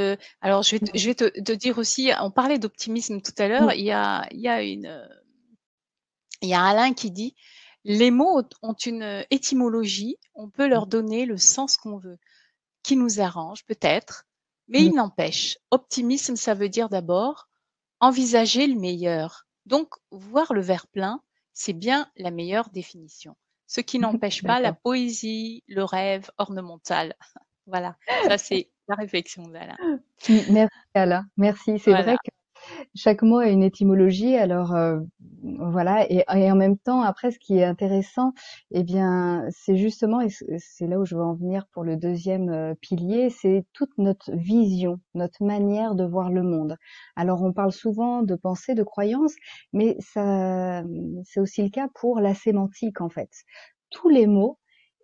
alors je vais te dire aussi, on parlait d'optimisme tout à l'heure. Oui, Il y a Alain qui dit, les mots ont une étymologie. On peut leur donner le sens qu'on veut, qui nous arrange peut-être, mais oui, il n'empêche. Optimisme, ça veut dire d'abord envisager le meilleur. Donc, voir le verre plein, c'est bien la meilleure définition. Ce qui n'empêche pas la d'accord. poésie, le rêve ornemental. Voilà, ça c'est la réflexion d'Alain. Merci Alain, merci. C'est vrai Voilà. que chaque mot a une étymologie, alors voilà. Et en même temps, après, ce qui est intéressant, eh bien, c'est justement, et c'est là où je veux en venir pour le deuxième pilier, c'est toute notre vision, notre manière de voir le monde. Alors, on parle souvent de pensée, de croyance, mais ça, c'est aussi le cas pour la sémantique, en fait. Tous les mots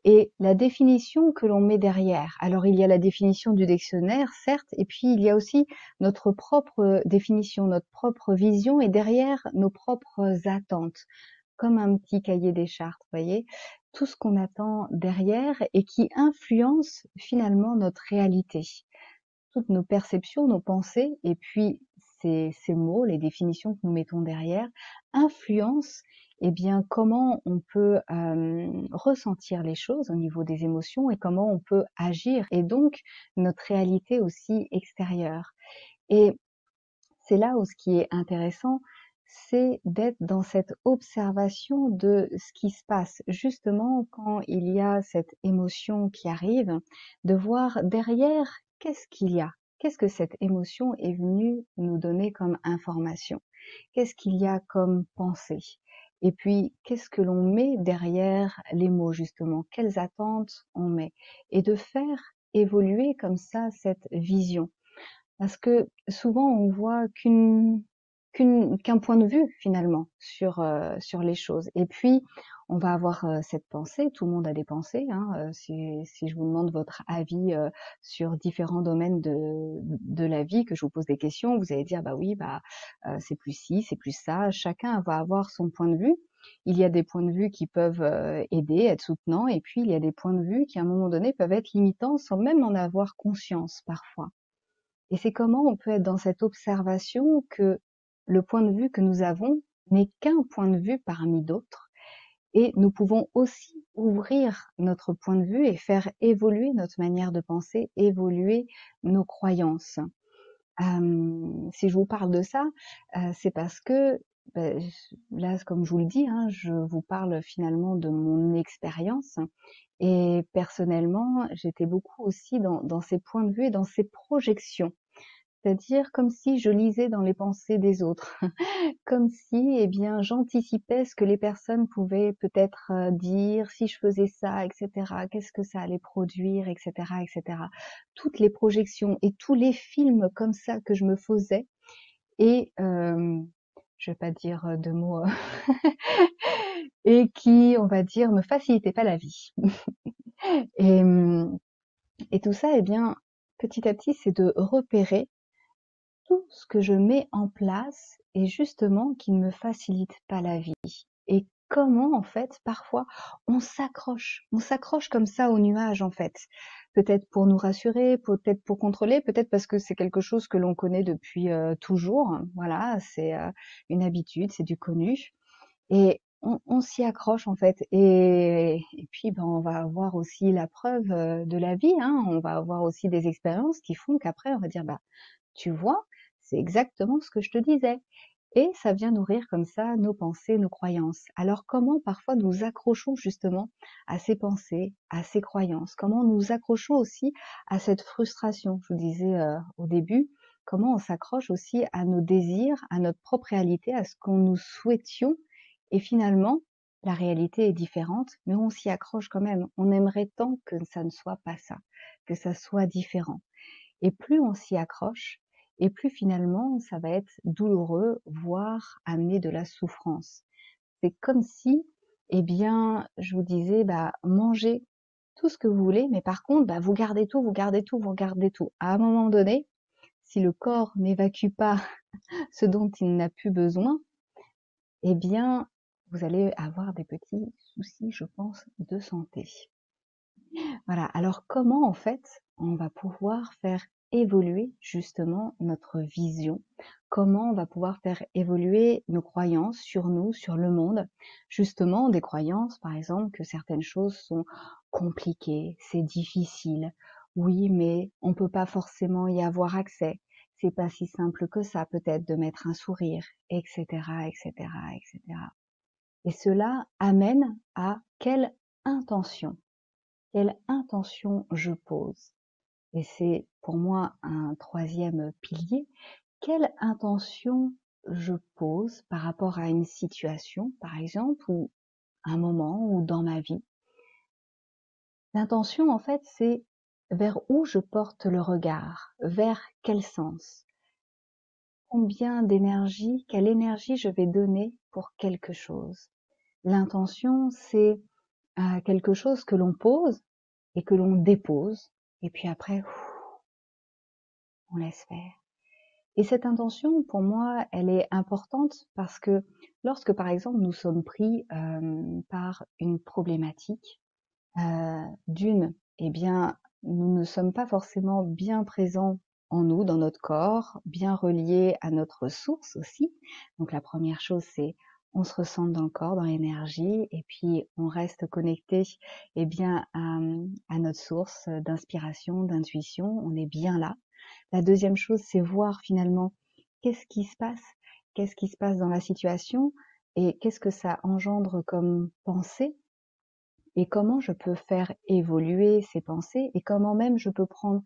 et la définition que l'on met derrière. Alors, il y a la définition du dictionnaire, certes, et puis il y a aussi notre propre définition, notre propre vision et derrière nos propres attentes, comme un petit cahier des chartes, vous voyez, tout ce qu'on attend derrière et qui influence finalement notre réalité, toutes nos perceptions, nos pensées et puis ces mots, les définitions que nous mettons derrière, influencent eh bien comment on peut ressentir les choses au niveau des émotions et comment on peut agir et donc notre réalité aussi extérieure. Et c'est là où ce qui est intéressant, c'est d'être dans cette observation de ce qui se passe. Justement, quand il y a cette émotion qui arrive, de voir derrière qu'est-ce qu'il y a. Qu'est-ce que cette émotion est venue nous donner comme information? Qu'est-ce qu'il y a comme pensée? Et puis, qu'est-ce que l'on met derrière les mots, justement? Quelles attentes on met? Et de faire évoluer comme ça cette vision. Parce que souvent on voit qu'un point de vue finalement sur les choses. Et puis on va avoir cette pensée. Tout le monde a des pensées. Hein, si je vous demande votre avis sur différents domaines de la vie, que je vous pose des questions, vous allez dire bah oui, bah c'est plus ci, c'est plus ça. Chacun va avoir son point de vue. Il y a des points de vue qui peuvent aider, être soutenants, et puis il y a des points de vue qui à un moment donné peuvent être limitants sans même en avoir conscience parfois. Et c'est comment on peut être dans cette observation que le point de vue que nous avons n'est qu'un point de vue parmi d'autres et nous pouvons aussi ouvrir notre point de vue et faire évoluer notre manière de penser, évoluer nos croyances. Si je vous parle de ça, c'est parce que là, comme je vous le dis, hein, je vous parle finalement de mon expérience. Et personnellement, j'étais beaucoup aussi dans ces points de vue et dans ces projections. C'est-à-dire comme si je lisais dans les pensées des autres, comme si, eh bien, j'anticipais ce que les personnes pouvaient peut-être dire, si je faisais ça, etc. Qu'est-ce que ça allait produire, etc., etc. Toutes les projections et tous les films comme ça que je me faisais, et je vais pas dire de mots et qui, on va dire, me facilitait pas la vie. Et, et tout ça, eh bien, petit à petit, c'est de repérer tout ce que je mets en place et justement qui ne me facilite pas la vie. Et comment, en fait, parfois, on s'accroche comme ça au nuage, en fait. Peut-être pour nous rassurer, peut-être pour contrôler, peut-être parce que c'est quelque chose que l'on connaît depuis toujours. Voilà, c'est une habitude, c'est du connu. Et on s'y accroche en fait. Et puis ben, on va avoir aussi la preuve de la vie, hein. On va avoir aussi des expériences qui font qu'après on va dire bah tu vois, c'est exactement ce que je te disais. Et ça vient nourrir comme ça nos pensées, nos croyances. Alors comment parfois nous accrochons justement à ces pensées, à ces croyances? Comment nous accrochons aussi à cette frustration? Je vous disais au début, comment on s'accroche aussi à nos désirs, à notre propre réalité, à ce qu'on nous souhaitions. Et finalement, la réalité est différente, mais on s'y accroche quand même. On aimerait tant que ça ne soit pas ça, que ça soit différent. Et plus on s'y accroche, et plus finalement ça va être douloureux, voire amener de la souffrance. C'est comme si, eh bien, je vous disais, bah, mangez tout ce que vous voulez, mais par contre, bah, vous gardez tout, vous gardez tout, vous gardez tout. À un moment donné, si le corps n'évacue pas ce dont il n'a plus besoin, eh bien, vous allez avoir des petits soucis, je pense, de santé. Voilà. Alors comment en fait on va pouvoir faire évoluer justement notre vision? Comment on va pouvoir faire évoluer nos croyances sur nous, sur le monde? Justement des croyances par exemple que certaines choses sont compliquées, c'est difficile. Oui, mais on peut pas forcément y avoir accès. C'est pas si simple que ça peut-être de mettre un sourire, etc., etc., etc. Et cela amène à quelle intention? Quelle intention je pose? Et c'est pour moi un troisième pilier. Quelle intention je pose par rapport à une situation, par exemple, ou un moment, ou dans ma vie? L'intention, en fait, c'est vers où je porte le regard, vers quel sens, combien d'énergie, quelle énergie je vais donner pour quelque chose. L'intention, c'est quelque chose que l'on pose et que l'on dépose, et puis après, on laisse faire. Et cette intention, pour moi, elle est importante parce que lorsque, par exemple, nous sommes pris par une problématique, d'une, eh bien, nous ne sommes pas forcément bien présents en nous, dans notre corps, bien reliés à notre source aussi. Donc la première chose, c'est on se ressent dans le corps, dans l'énergie, et puis on reste connecté, eh bien, à notre source d'inspiration, d'intuition. On est bien là. La deuxième chose, c'est voir finalement qu'est-ce qui se passe, qu'est-ce qui se passe dans la situation et qu'est-ce que ça engendre comme pensée et comment je peux faire évoluer ces pensées et comment même je peux prendre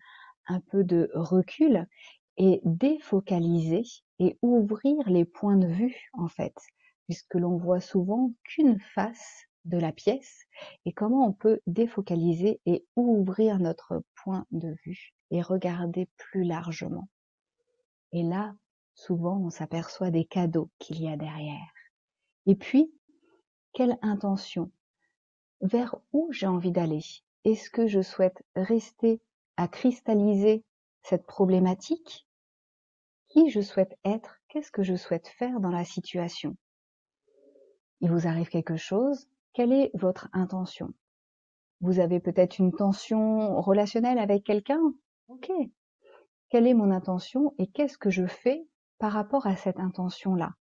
un peu de recul et défocaliser et ouvrir les points de vue en fait, puisque l'on voit souvent qu'une face de la pièce et comment on peut défocaliser et ouvrir notre point de vue et regarder plus largement. Et là, souvent, on s'aperçoit des cadeaux qu'il y a derrière. Et puis, quelle intention? Vers où j'ai envie d'aller? Est-ce que je souhaite rester à cristalliser cette problématique? Qui je souhaite être? Qu'est-ce que je souhaite faire dans la situation? Il vous arrive quelque chose? Quelle est votre intention? Vous avez peut-être une tension relationnelle avec quelqu'un? Ok. Quelle est mon intention et qu'est-ce que je fais par rapport à cette intention-là?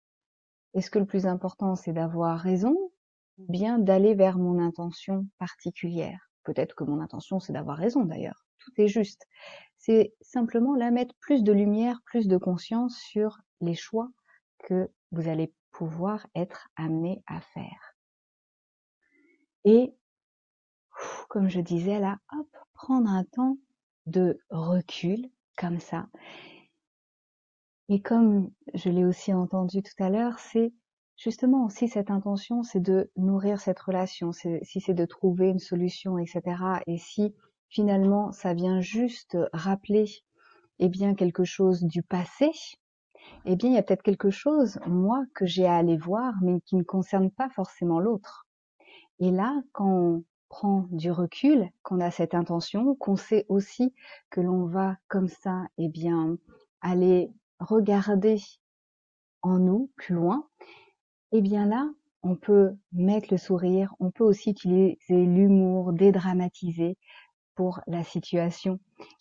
Est-ce que le plus important, c'est d'avoir raison ou bien d'aller vers mon intention particulière? Peut-être que mon intention, c'est d'avoir raison d'ailleurs. Tout est juste. C'est simplement là mettre plus de lumière, plus de conscience sur les choix que vous allez pouvoir être amené à faire. Et, comme je disais là, hop, prendre un temps de recul, comme ça. Et comme je l'ai aussi entendu tout à l'heure, c'est justement aussi cette intention, c'est de nourrir cette relation, si c'est de trouver une solution, etc. Et si finalement ça vient juste rappeler, eh bien, quelque chose du passé, eh bien, il y a peut-être quelque chose, moi, que j'ai à aller voir, mais qui ne concerne pas forcément l'autre. Et là, quand on prend du recul, qu'on a cette intention, qu'on sait aussi que l'on va comme ça, eh bien, aller regarder en nous plus loin, eh bien là, on peut mettre le sourire, on peut aussi utiliser l'humour, dédramatiser pour la situation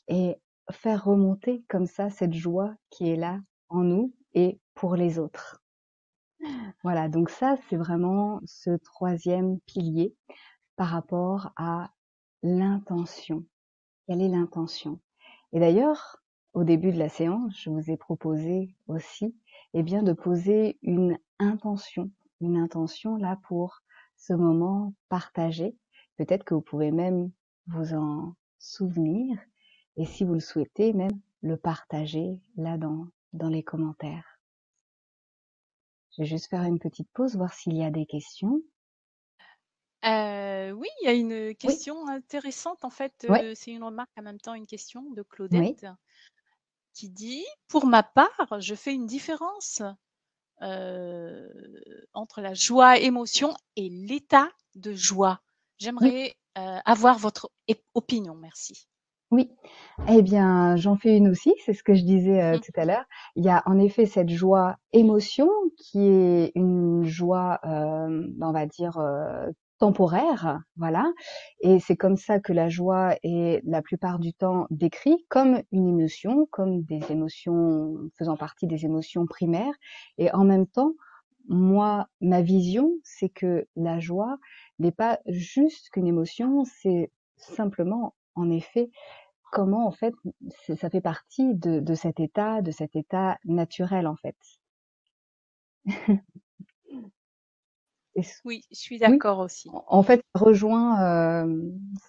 et faire remonter comme ça cette joie qui est là en nous et pour les autres. Voilà, donc ça, c'est vraiment ce troisième pilier par rapport à l'intention. Quelle est l'intention? Et d'ailleurs, au début de la séance, je vous ai proposé aussi, eh bien, de poser une intention là pour ce moment partagé. Peut-être que vous pouvez même vous en souvenir, et si vous le souhaitez, même le partager là dans les commentaires. Je vais juste faire une petite pause, voir s'il y a des questions. Oui, il y a une Oui, question intéressante en fait, oui, c'est une remarque en même temps une question de oui, Claudette qui dit: «Pour ma part, je fais une différence, entre la joie émotion et l'état de joie. oui, J'aimerais, avoir votre opinion, merci». oui. Eh bien, j'en fais une aussi, c'est ce que je disais Mmh. tout à l'heure. Il y a en effet cette joie émotion qui est une joie, on va dire, temporaire, voilà. Et c'est comme ça que la joie est la plupart du temps décrite comme une émotion, comme des émotions faisant partie des émotions primaires. Et en même temps, moi, ma vision, c'est que la joie n'est pas juste qu'une émotion, c'est simplement, en effet, comment en fait ça fait partie de de cet état naturel en fait. Et Oui, je suis oui, d'accord aussi. en fait, Oui,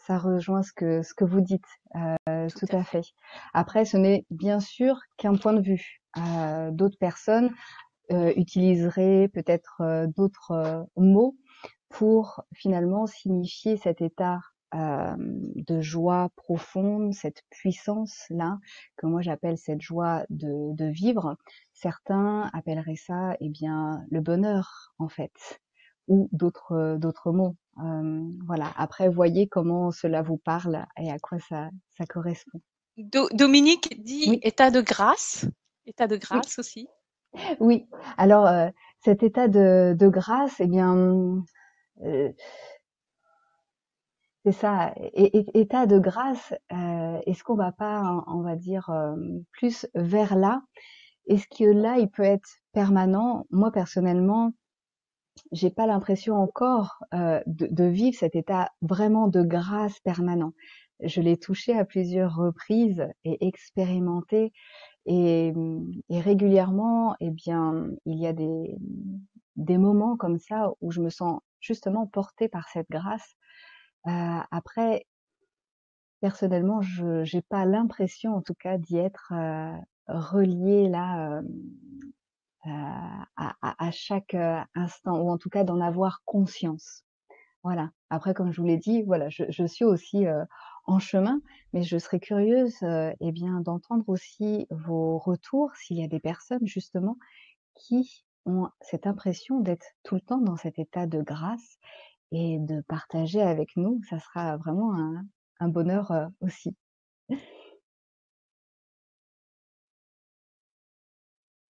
ça rejoint ce que vous dites, tout tout à à fait. fait. Après, ce n'est bien sûr qu'un point de vue. D'autres personnes utiliseraient peut-être d'autres mots pour finalement signifier cet état de joie profonde, cette puissance-là, que moi j'appelle cette joie de vivre. Certains appelleraient ça, eh bien, le bonheur, en fait, ou d'autres mots. Voilà. Après, voyez comment cela vous parle et à quoi ça correspond. Dominique dit Oui, état de oui, grâce aussi. oui. Alors, cet état de grâce, eh bien, euh, c'est ça, état de grâce, est-ce qu'on va pas, on va dire, plus vers là? Est-ce que là, il peut être permanent? Moi, personnellement, j'ai pas l'impression encore de vivre cet état vraiment de grâce permanent. Je l'ai touché à plusieurs reprises et expérimenté, et régulièrement, eh bien, il y a des moments comme ça où je me sens justement portée par cette grâce. Après, personnellement, je j'ai pas l'impression, en tout cas, d'y être reliée là, à chaque instant, ou en tout cas d'en avoir conscience. Voilà. Après, comme je vous l'ai dit, voilà, je suis aussi en chemin, mais je serais curieuse, eh bien, d'entendre aussi vos retours, s'il y a des personnes justement qui ont cette impression d'être tout le temps dans cet état de grâce, et de partager avec nous. Ça sera vraiment un bonheur aussi.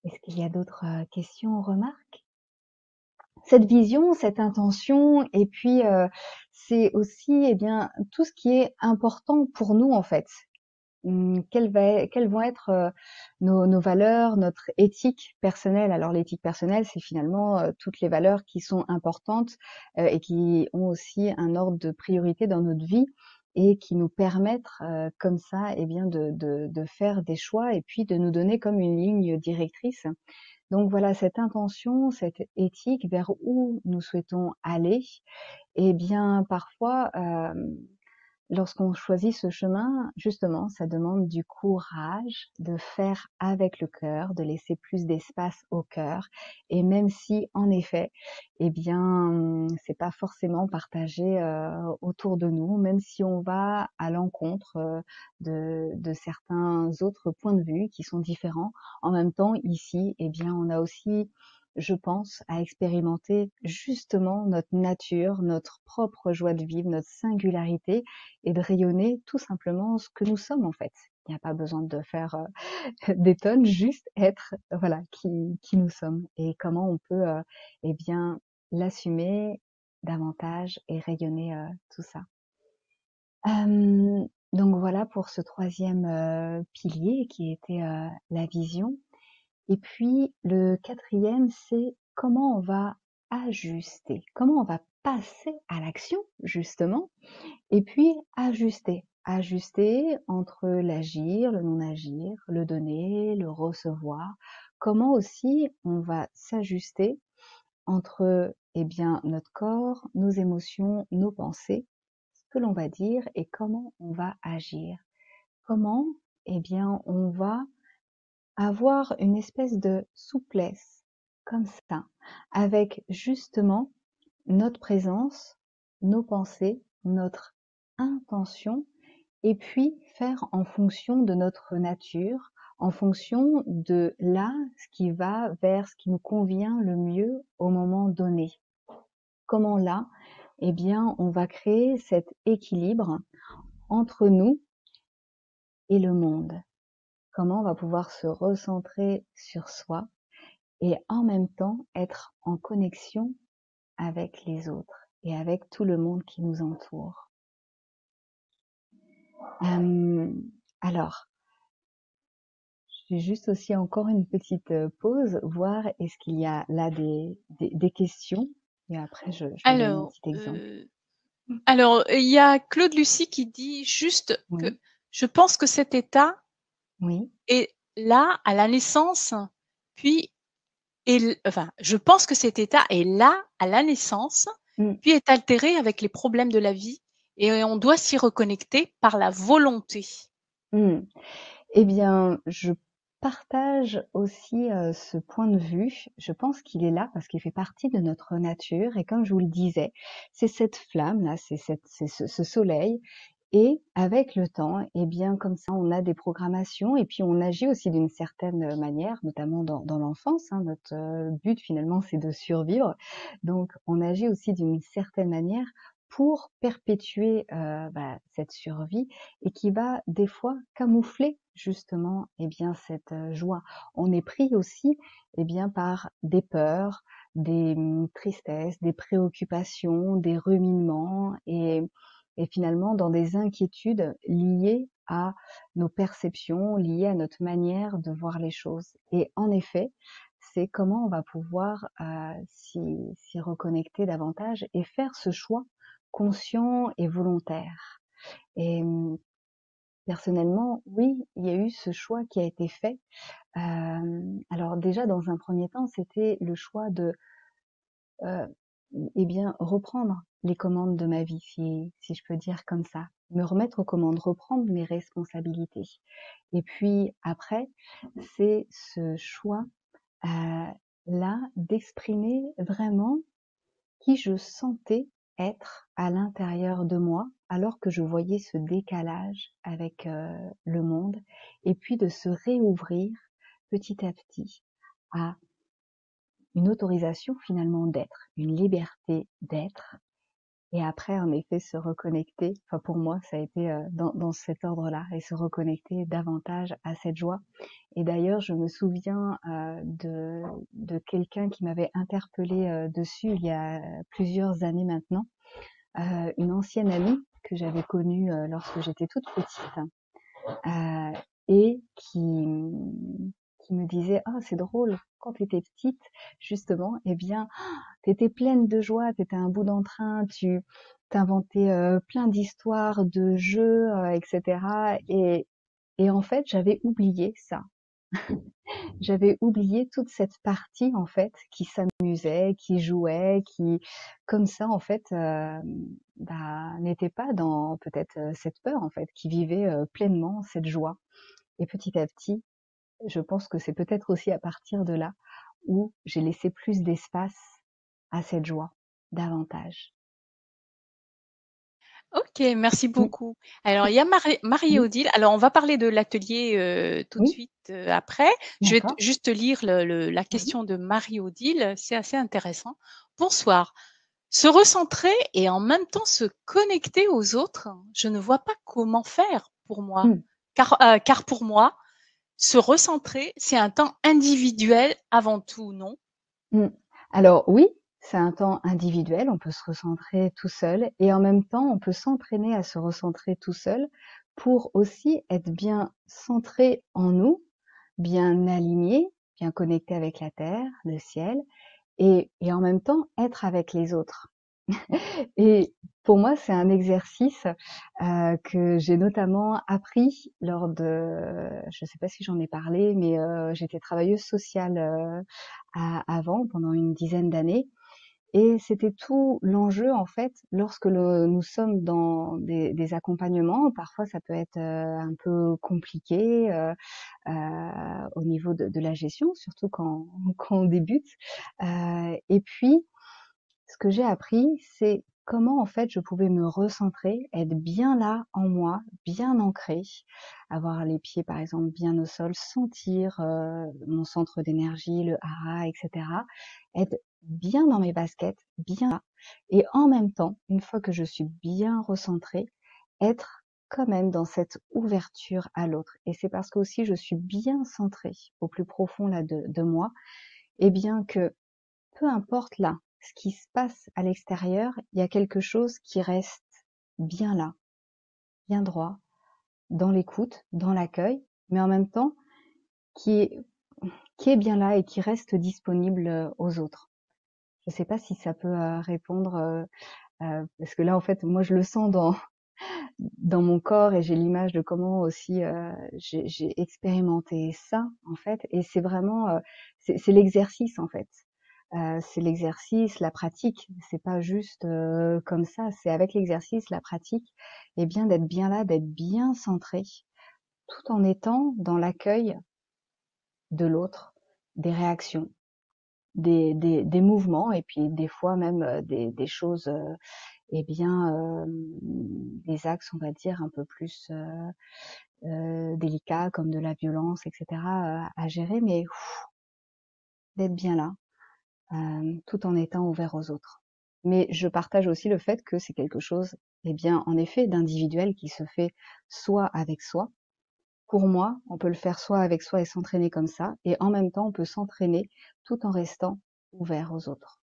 Est-ce qu'il y a d'autres questions ou remarques? Cette vision, cette intention, et puis c'est aussi, eh bien, tout ce qui est important pour nous en fait. Quelles vont être nos valeurs, notre éthique personnelle? Alors l'éthique personnelle, c'est finalement toutes les valeurs qui sont importantes et qui ont aussi un ordre de priorité dans notre vie, et qui nous permettent comme ça, eh bien, de faire des choix, et puis de nous donner comme une ligne directrice. Donc voilà, cette intention, cette éthique vers où nous souhaitons aller, eh bien parfois lorsqu'on choisit ce chemin, justement, ça demande du courage de faire avec le cœur, de laisser plus d'espace au cœur. Et même si, en effet, eh bien, c'est pas forcément partagé autour de nous, même si on va à l'encontre de certains autres points de vue qui sont différents. En même temps, ici, eh bien, on a aussi, je pense, à expérimenter justement notre nature, notre propre joie de vivre, notre singularité et de rayonner tout simplement ce que nous sommes en fait. Il n'y a pas besoin de faire des tonnes, juste être voilà qui nous sommes et comment on peut eh bien l'assumer davantage et rayonner tout ça. Donc voilà pour ce troisième pilier qui était la vision. Et puis le quatrième, c'est comment on va ajuster, comment on va passer à l'action justement, et puis ajuster. Ajuster entre l'agir, le non-agir, le donner, le recevoir. Comment aussi on va s'ajuster entre eh bien, notre corps, nos émotions, nos pensées, ce que l'on va dire et comment on va agir. Comment eh bien, on va avoir une espèce de souplesse comme ça, avec justement notre présence, nos pensées, notre intention, et puis faire en fonction de notre nature, en fonction de là, ce qui va vers ce qui nous convient le mieux au moment donné. Comment là, eh bien, on va créer cet équilibre entre nous et le monde. Comment on va pouvoir se recentrer sur soi et en même temps être en connexion avec les autres et avec tout le monde qui nous entoure. Alors, je vais juste aussi encore une petite pause, voir est-ce qu'il y a là des questions et après je vais donner un Alors, petit exemple. il y a Claude Lucie qui dit juste que Oui, je pense que cet état oui, est là à la naissance, puis enfin, je pense que cet état est là à la naissance, mm, puis est altéré avec les problèmes de la vie, et on doit s'y reconnecter par la volonté. mm. Eh bien, je partage aussi ce point de vue. Je pense qu'il est là parce qu'il fait partie de notre nature et comme je vous le disais, c'est cette flamme là, c'est ce soleil. Et avec le temps, eh bien, comme ça, on a des programmations et puis on agit aussi d'une certaine manière, notamment dans l'enfance. Hein. Notre but finalement, c'est de survivre. Donc, on agit aussi d'une certaine manière pour perpétuer cette survie et qui va des fois camoufler justement eh bien cette joie. On est pris aussi eh bien par des peurs, des tristesses, des préoccupations, des ruminements et finalement dans des inquiétudes liées à nos perceptions, liées à notre manière de voir les choses. Et en effet, c'est comment on va pouvoir s'y reconnecter davantage et faire ce choix conscient et volontaire. Et personnellement, oui, il y a eu ce choix qui a été fait. Alors déjà, dans un premier temps, c'était le choix de euh, eh bien, reprendre les commandes de ma vie, si je peux dire comme ça. Me remettre aux commandes, reprendre mes responsabilités. Et puis après, c'est ce choix là d'exprimer vraiment qui je sentais être à l'intérieur de moi alors que je voyais ce décalage avec le monde et puis de se réouvrir petit à petit à une autorisation finalement d'être, une liberté d'être et après en effet se reconnecter, enfin pour moi ça a été dans cet ordre-là et se reconnecter davantage à cette joie. Et d'ailleurs je me souviens de quelqu'un qui m'avait interpellée dessus il y a plusieurs années maintenant, une ancienne amie que j'avais connue lorsque j'étais toute petite et qui me disait ah c'est drôle quand tu étais petite justement eh bien t'étais pleine de joie, t'étais un bout d'entrain, tu t'inventais plein d'histoires, de jeux, etc. Et en fait, j'avais oublié ça. J'avais oublié toute cette partie en fait qui s'amusait, qui jouait, qui comme ça en fait n'était pas dans peut-être cette peur en fait, qui vivait pleinement cette joie. Et petit à petit, je pense que c'est peut-être aussi à partir de là où j'ai laissé plus d'espace à cette joie, davantage. Ok, merci Mm. beaucoup. Alors, il y a Oui, Marie-Odile. Alors, on va parler de l'atelier tout de oui, suite après. Je vais d'accord. juste lire la Oui. question de Marie-Odile. C'est assez intéressant. Bonsoir. Se recentrer et en même temps se connecter aux autres, je ne vois pas comment faire pour moi. Mm, Car pour moi, se recentrer, c'est un temps individuel avant tout, non? mm. Alors oui, c'est un temps individuel, on peut se recentrer tout seul et en même temps, on peut s'entraîner à se recentrer tout seul pour aussi être bien centré en nous, bien aligné, bien connecté avec la terre, le ciel et en même temps être avec les autres. Et pour moi, c'est un exercice que j'ai notamment appris lors de, je ne sais pas si j'en ai parlé, mais j'étais travailleuse sociale avant, pendant une dizaine d'années. Et c'était tout l'enjeu, en fait, lorsque nous sommes dans des accompagnements. Parfois, ça peut être un peu compliqué au niveau de la gestion, surtout quand on débute. Et puis, ce que j'ai appris, c'est comment en fait je pouvais me recentrer, être bien là en moi, bien ancré, avoir les pieds par exemple bien au sol, sentir mon centre d'énergie, le hara, etc. Être bien dans mes baskets, bien là. Et en même temps, une fois que je suis bien recentrée, être quand même dans cette ouverture à l'autre. Et c'est parce que aussi je suis bien centrée au plus profond là de moi, et bien que peu importe là, ce qui se passe à l'extérieur, il y a quelque chose qui reste bien là, bien droit, dans l'écoute, dans l'accueil, mais en même temps qui est, qui est bien là et qui reste disponible aux autres. Je ne sais pas si ça peut répondre, parce que là, en fait, moi, je le sens dans mon corps et j'ai l'image de comment aussi j'ai expérimenté ça, en fait. Et c'est vraiment, c'est l'exercice, en fait. C'est l'exercice, la pratique. C'est pas juste comme ça. C'est avec l'exercice, la pratique, et bien d'être bien là, d'être bien centré, tout en étant dans l'accueil de l'autre, des réactions, des mouvements, et puis des fois même des choses, eh bien, des axes, on va dire, un peu plus délicats, comme de la violence, etc., à gérer, mais d'être bien là, tout en étant ouvert aux autres. Mais je partage aussi le fait que c'est quelque chose, eh bien, en effet, d'individuel qui se fait soit avec soi. Pour moi, on peut le faire soit avec soi et s'entraîner comme ça, et en même temps, on peut s'entraîner tout en restant ouvert aux autres.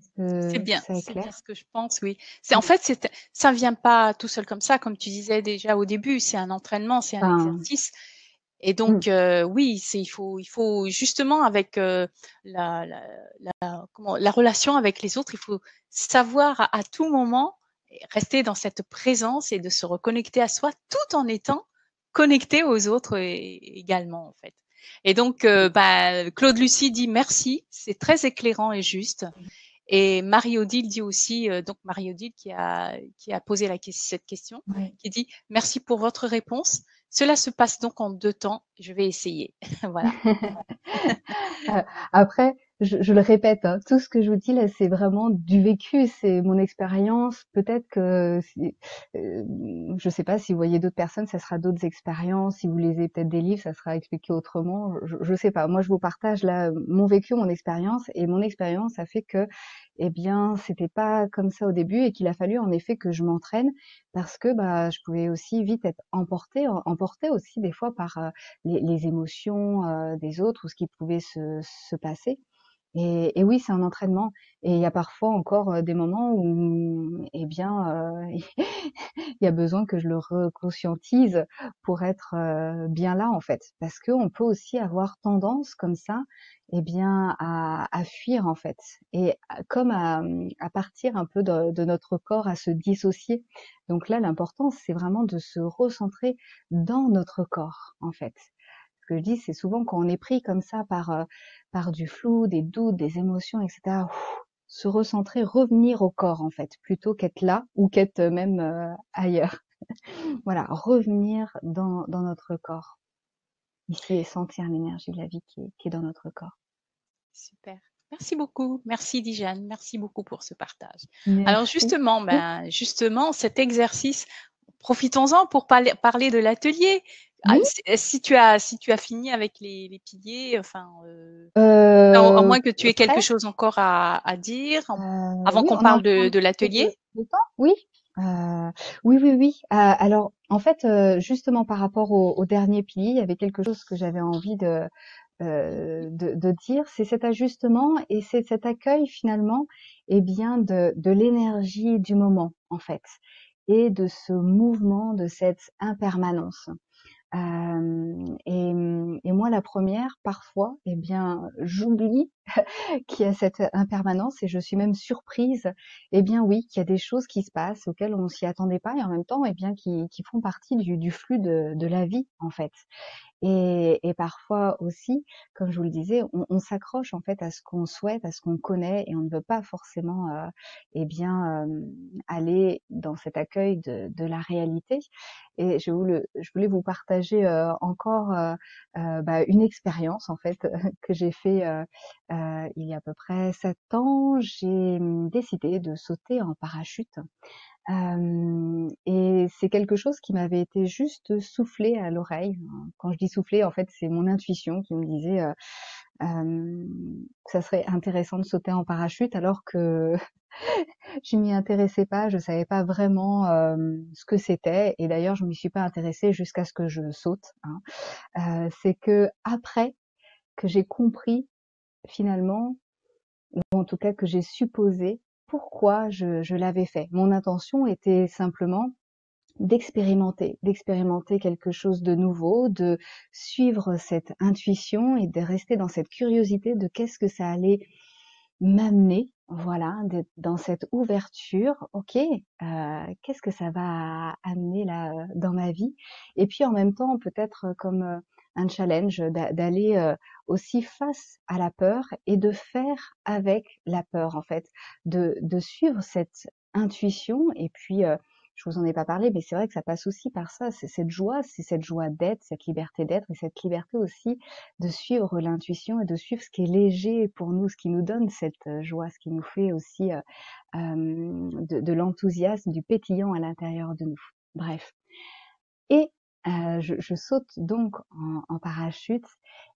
Est-ce que ça est C'est bien clair? ce que je pense, oui. C'est en fait, ça vient pas tout seul comme ça, comme tu disais déjà au début, c'est un entraînement, c'est un Enfin, exercice. Et mm, donc, oui, il faut justement avec la, la, la relation avec les autres, il faut savoir à tout moment rester dans cette présence et de se reconnecter à soi tout en étant connecté aux autres également, en fait. Et donc, bah, Claude Lucie dit merci, c'est très éclairant et juste. Et Marie-Odile dit aussi, donc Marie-Odile qui a posé cette question, ouais. qui dit merci pour votre réponse. Cela se passe donc en 2 temps. Je vais essayer. Voilà. Après, je le répète, hein, tout ce que je vous dis là, c'est vraiment du vécu, c'est mon expérience. Peut-être que, je sais pas si vous voyez d'autres personnes, ça sera d'autres expériences. Si vous lisez peut-être des livres, ça sera expliqué autrement. Je sais pas. Moi, je vous partage là mon vécu, mon expérience, et mon expérience a fait que, eh bien, c'était pas comme ça au début et qu'il a fallu en effet que je m'entraîne parce que bah, je pouvais aussi vite être emportée aussi des fois par les émotions des autres ou ce qui pouvait se passer. Et oui, c'est un entraînement. Et il y a parfois encore des moments où, eh bien, il y a besoin que je le reconscientise pour être bien là, en fait. Parce qu'on peut aussi avoir tendance, comme ça, eh bien, à fuir, en fait. Et comme à partir un peu de notre corps, à se dissocier. Donc là, l'important, c'est vraiment de se recentrer dans notre corps, en fait. Ce que je dis, c'est souvent quand on est pris comme ça par du flou, des doutes, des émotions, etc. Se recentrer, revenir au corps en fait, plutôt qu'être là ou qu'être même ailleurs. Voilà, revenir dans notre corps ici et sentir l'énergie de la vie qui est dans notre corps. Super. Merci beaucoup. Merci Dijane. Merci beaucoup pour ce partage. Alors Merci. justement, cet exercice, profitons-en pour parler de l'atelier. Oui. Si tu as fini avec les piliers, enfin, à moins que tu aies quelque Presque. chose encore à dire avant Oui, qu'on on a parle encore un de petit peu l'atelier. de temps. Oui. Oui, oui, oui. Alors, en fait, justement par rapport au dernier pilier, il y avait quelque chose que j'avais envie de dire, c'est cet ajustement et c'est cet accueil finalement, eh bien de l'énergie du moment en fait, et de ce mouvement, de cette impermanence. Et moi la première, parfois, eh bien j'oublie qu'il y a cette impermanence et je suis même surprise, eh bien oui, qu'il y a des choses qui se passent auxquelles on s'y attendait pas et en même temps, eh bien qui font partie du flux de la vie en fait. Et parfois aussi, comme je vous le disais, on s'accroche en fait à ce qu'on souhaite, à ce qu'on connaît, et on ne veut pas forcément, eh bien, aller dans cet accueil de la réalité. Et je voulais vous partager encore une expérience en fait que j'ai fait il y a à peu près 7 ans. J'ai décidé de sauter en parachute. Et c'est quelque chose qui m'avait été juste soufflé à l'oreille. Quand je dis soufflé, en fait, c'est mon intuition qui me disait que ça serait intéressant de sauter en parachute, alors que je m'y intéressais pas, je savais pas vraiment ce que c'était. Et d'ailleurs, je m'y suis pas intéressée jusqu'à ce que je saute, hein. C'est que après que j'ai compris finalement, ou en tout cas que j'ai supposé pourquoi je l'avais fait. Mon intention était simplement d'expérimenter quelque chose de nouveau, de suivre cette intuition et de rester dans cette curiosité de qu'est-ce que ça allait m'amener, voilà, d'être dans cette ouverture. Ok, qu'est-ce que ça va amener là dans ma vie? Et puis en même temps, peut-être comme un challenge d'aller aussi face à la peur et de faire avec la peur en fait, de suivre cette intuition. Et puis je vous en ai pas parlé, mais c'est vrai que ça passe aussi par ça, c'est cette joie d'être, cette liberté d'être, et cette liberté aussi de suivre l'intuition et de suivre ce qui est léger pour nous, ce qui nous donne cette joie, ce qui nous fait aussi de l'enthousiasme, du pétillant à l'intérieur de nous. Bref. Et je saute donc en parachute.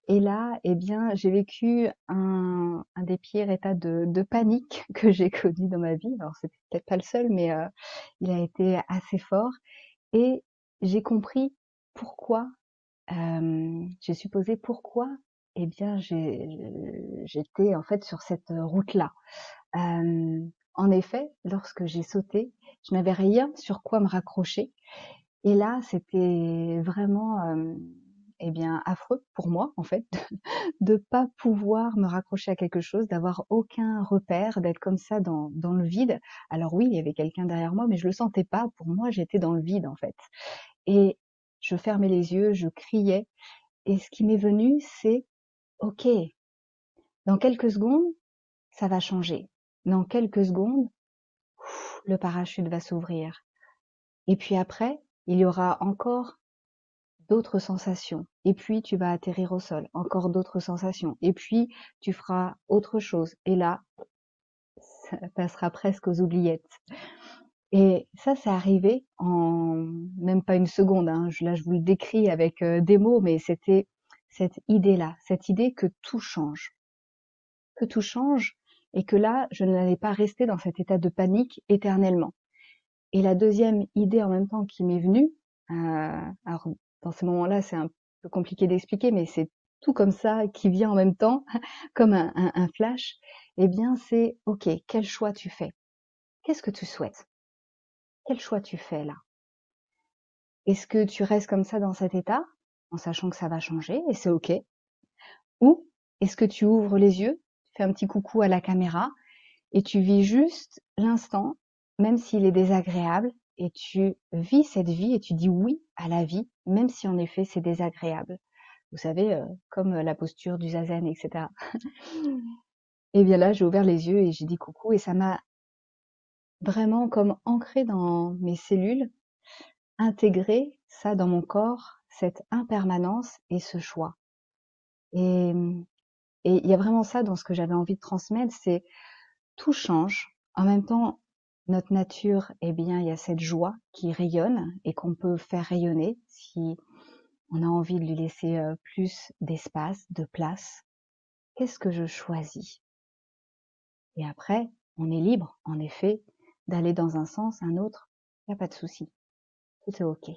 Et là, eh bien, j'ai vécu un des pires états de panique que j'ai connu dans ma vie. Alors, c'était peut-être pas le seul, mais il a été assez fort. Et j'ai compris pourquoi, j'ai supposé pourquoi, eh bien, j'étais en fait sur cette route-là. En effet, lorsque j'ai sauté, je n'avais rien sur quoi me raccrocher. Et là, c'était vraiment, eh bien, affreux pour moi, en fait, de pas pouvoir me raccrocher à quelque chose, d'avoir aucun repère, d'être comme ça dans le vide. Alors oui, il y avait quelqu'un derrière moi, mais je le sentais pas. Pour moi, j'étais dans le vide, en fait. Et je fermais les yeux, je criais. Et ce qui m'est venu, c'est, OK, dans quelques secondes, ça va changer. Dans quelques secondes, le parachute va s'ouvrir. Et puis après, il y aura encore d'autres sensations. Et puis, tu vas atterrir au sol, encore d'autres sensations. Et puis, tu feras autre chose. Et là, ça passera presque aux oubliettes. Et ça, c'est arrivé en même pas une seconde, hein. Là, je vous le décris avec des mots, mais c'était cette idée-là, cette idée que tout change, et que là, je n'allais pas rester dans cet état de panique éternellement. Et la deuxième idée en même temps qui m'est venue, alors dans ces moments-là, c'est un peu compliqué d'expliquer, mais c'est tout comme ça qui vient en même temps, comme un flash, eh bien c'est OK, quel choix tu fais? Qu'est-ce que tu souhaites? Quel choix tu fais là? Est-ce que tu restes comme ça dans cet état, en sachant que ça va changer et c'est OK? Ou est-ce que tu ouvres les yeux, fais un petit coucou à la caméra et tu vis juste l'instant, même s'il est désagréable, et tu vis cette vie et tu dis oui à la vie, même si en effet c'est désagréable. vous savez, comme la posture du zazen, etc. Et bien là, j'ai ouvert les yeux et j'ai dit coucou et ça m'a vraiment comme ancré dans mes cellules, intégré ça dans mon corps, cette impermanence et ce choix. Et et il y a vraiment ça dans ce que j'avais envie de transmettre, c'est tout change. En même temps, notre nature, eh bien, il y a cette joie qui rayonne et qu'on peut faire rayonner si on a envie de lui laisser plus d'espace, de place. Qu'est-ce que je choisis? Et après, on est libre, en effet, d'aller dans un sens, un autre. Il n'y a pas de souci. Tout est OK.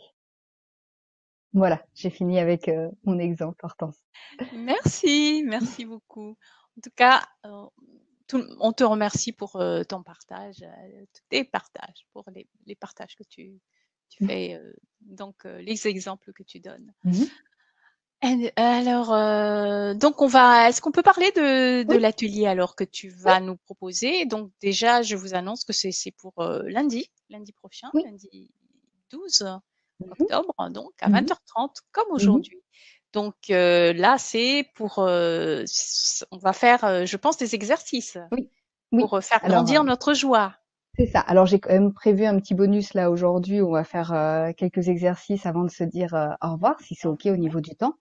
Voilà, j'ai fini avec mon exemple, Hortense. Merci, merci beaucoup. En tout cas, on te remercie pour ton partage, tous tes partages, pour les partages que tu fais, donc les exemples que tu donnes. Mhm. Alors, donc est-ce qu'on peut parler de Oui, l'atelier alors que tu oui, vas nous proposer? Donc déjà, je vous annonce que c'est pour lundi prochain, oui. lundi 12 Mhm, octobre, donc à mhm, 20h30 comme mhm. aujourd'hui. Donc là, c'est pour, on va faire, je pense, des exercices Oui, oui. pour faire Alors, grandir notre joie. c'est ça. Alors j'ai quand même prévu un petit bonus là aujourd'hui. On va faire quelques exercices avant de se dire au revoir, si c'est OK au Ouais. niveau du temps.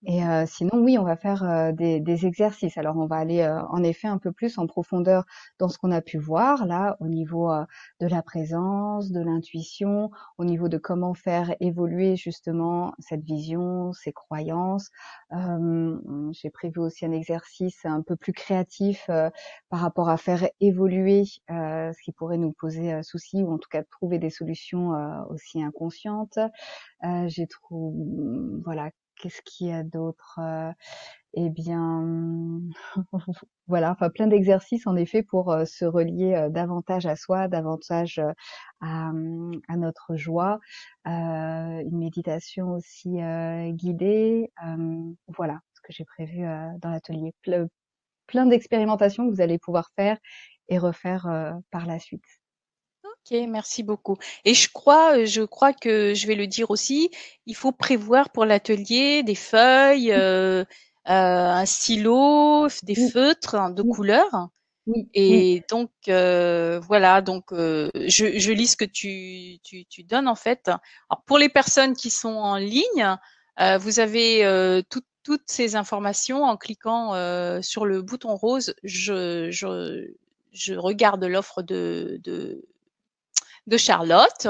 Et Mhm. sinon, oui, on va faire des exercices. Alors, on va aller en effet un peu plus en profondeur dans ce qu'on a pu voir là, au niveau de la présence, de l'intuition, au niveau de comment faire évoluer justement cette vision, ces croyances. J'ai prévu aussi un exercice un peu plus créatif par rapport à faire évoluer ce qui pourrait nous poser souci ou en tout cas trouver des solutions aussi inconscientes. J'ai trouvé, voilà, qu'est-ce qu'il y a d'autre? Eh bien, voilà, enfin plein d'exercices en effet pour se relier davantage à soi, davantage à notre joie. Une méditation aussi guidée. Voilà ce que j'ai prévu dans l'atelier. Plein d'expérimentations que vous allez pouvoir faire et refaire par la suite. Ok, merci beaucoup. Et je crois que je vais le dire aussi, il faut prévoir pour l'atelier des feuilles, un stylo, des Oui, feutres hein, de oui, couleur. oui, oui, Et donc voilà, donc je lis ce que tu donnes en fait. Alors pour les personnes qui sont en ligne, vous avez toutes ces informations en cliquant sur le bouton rose. Je regarde l'offre de Charlotte.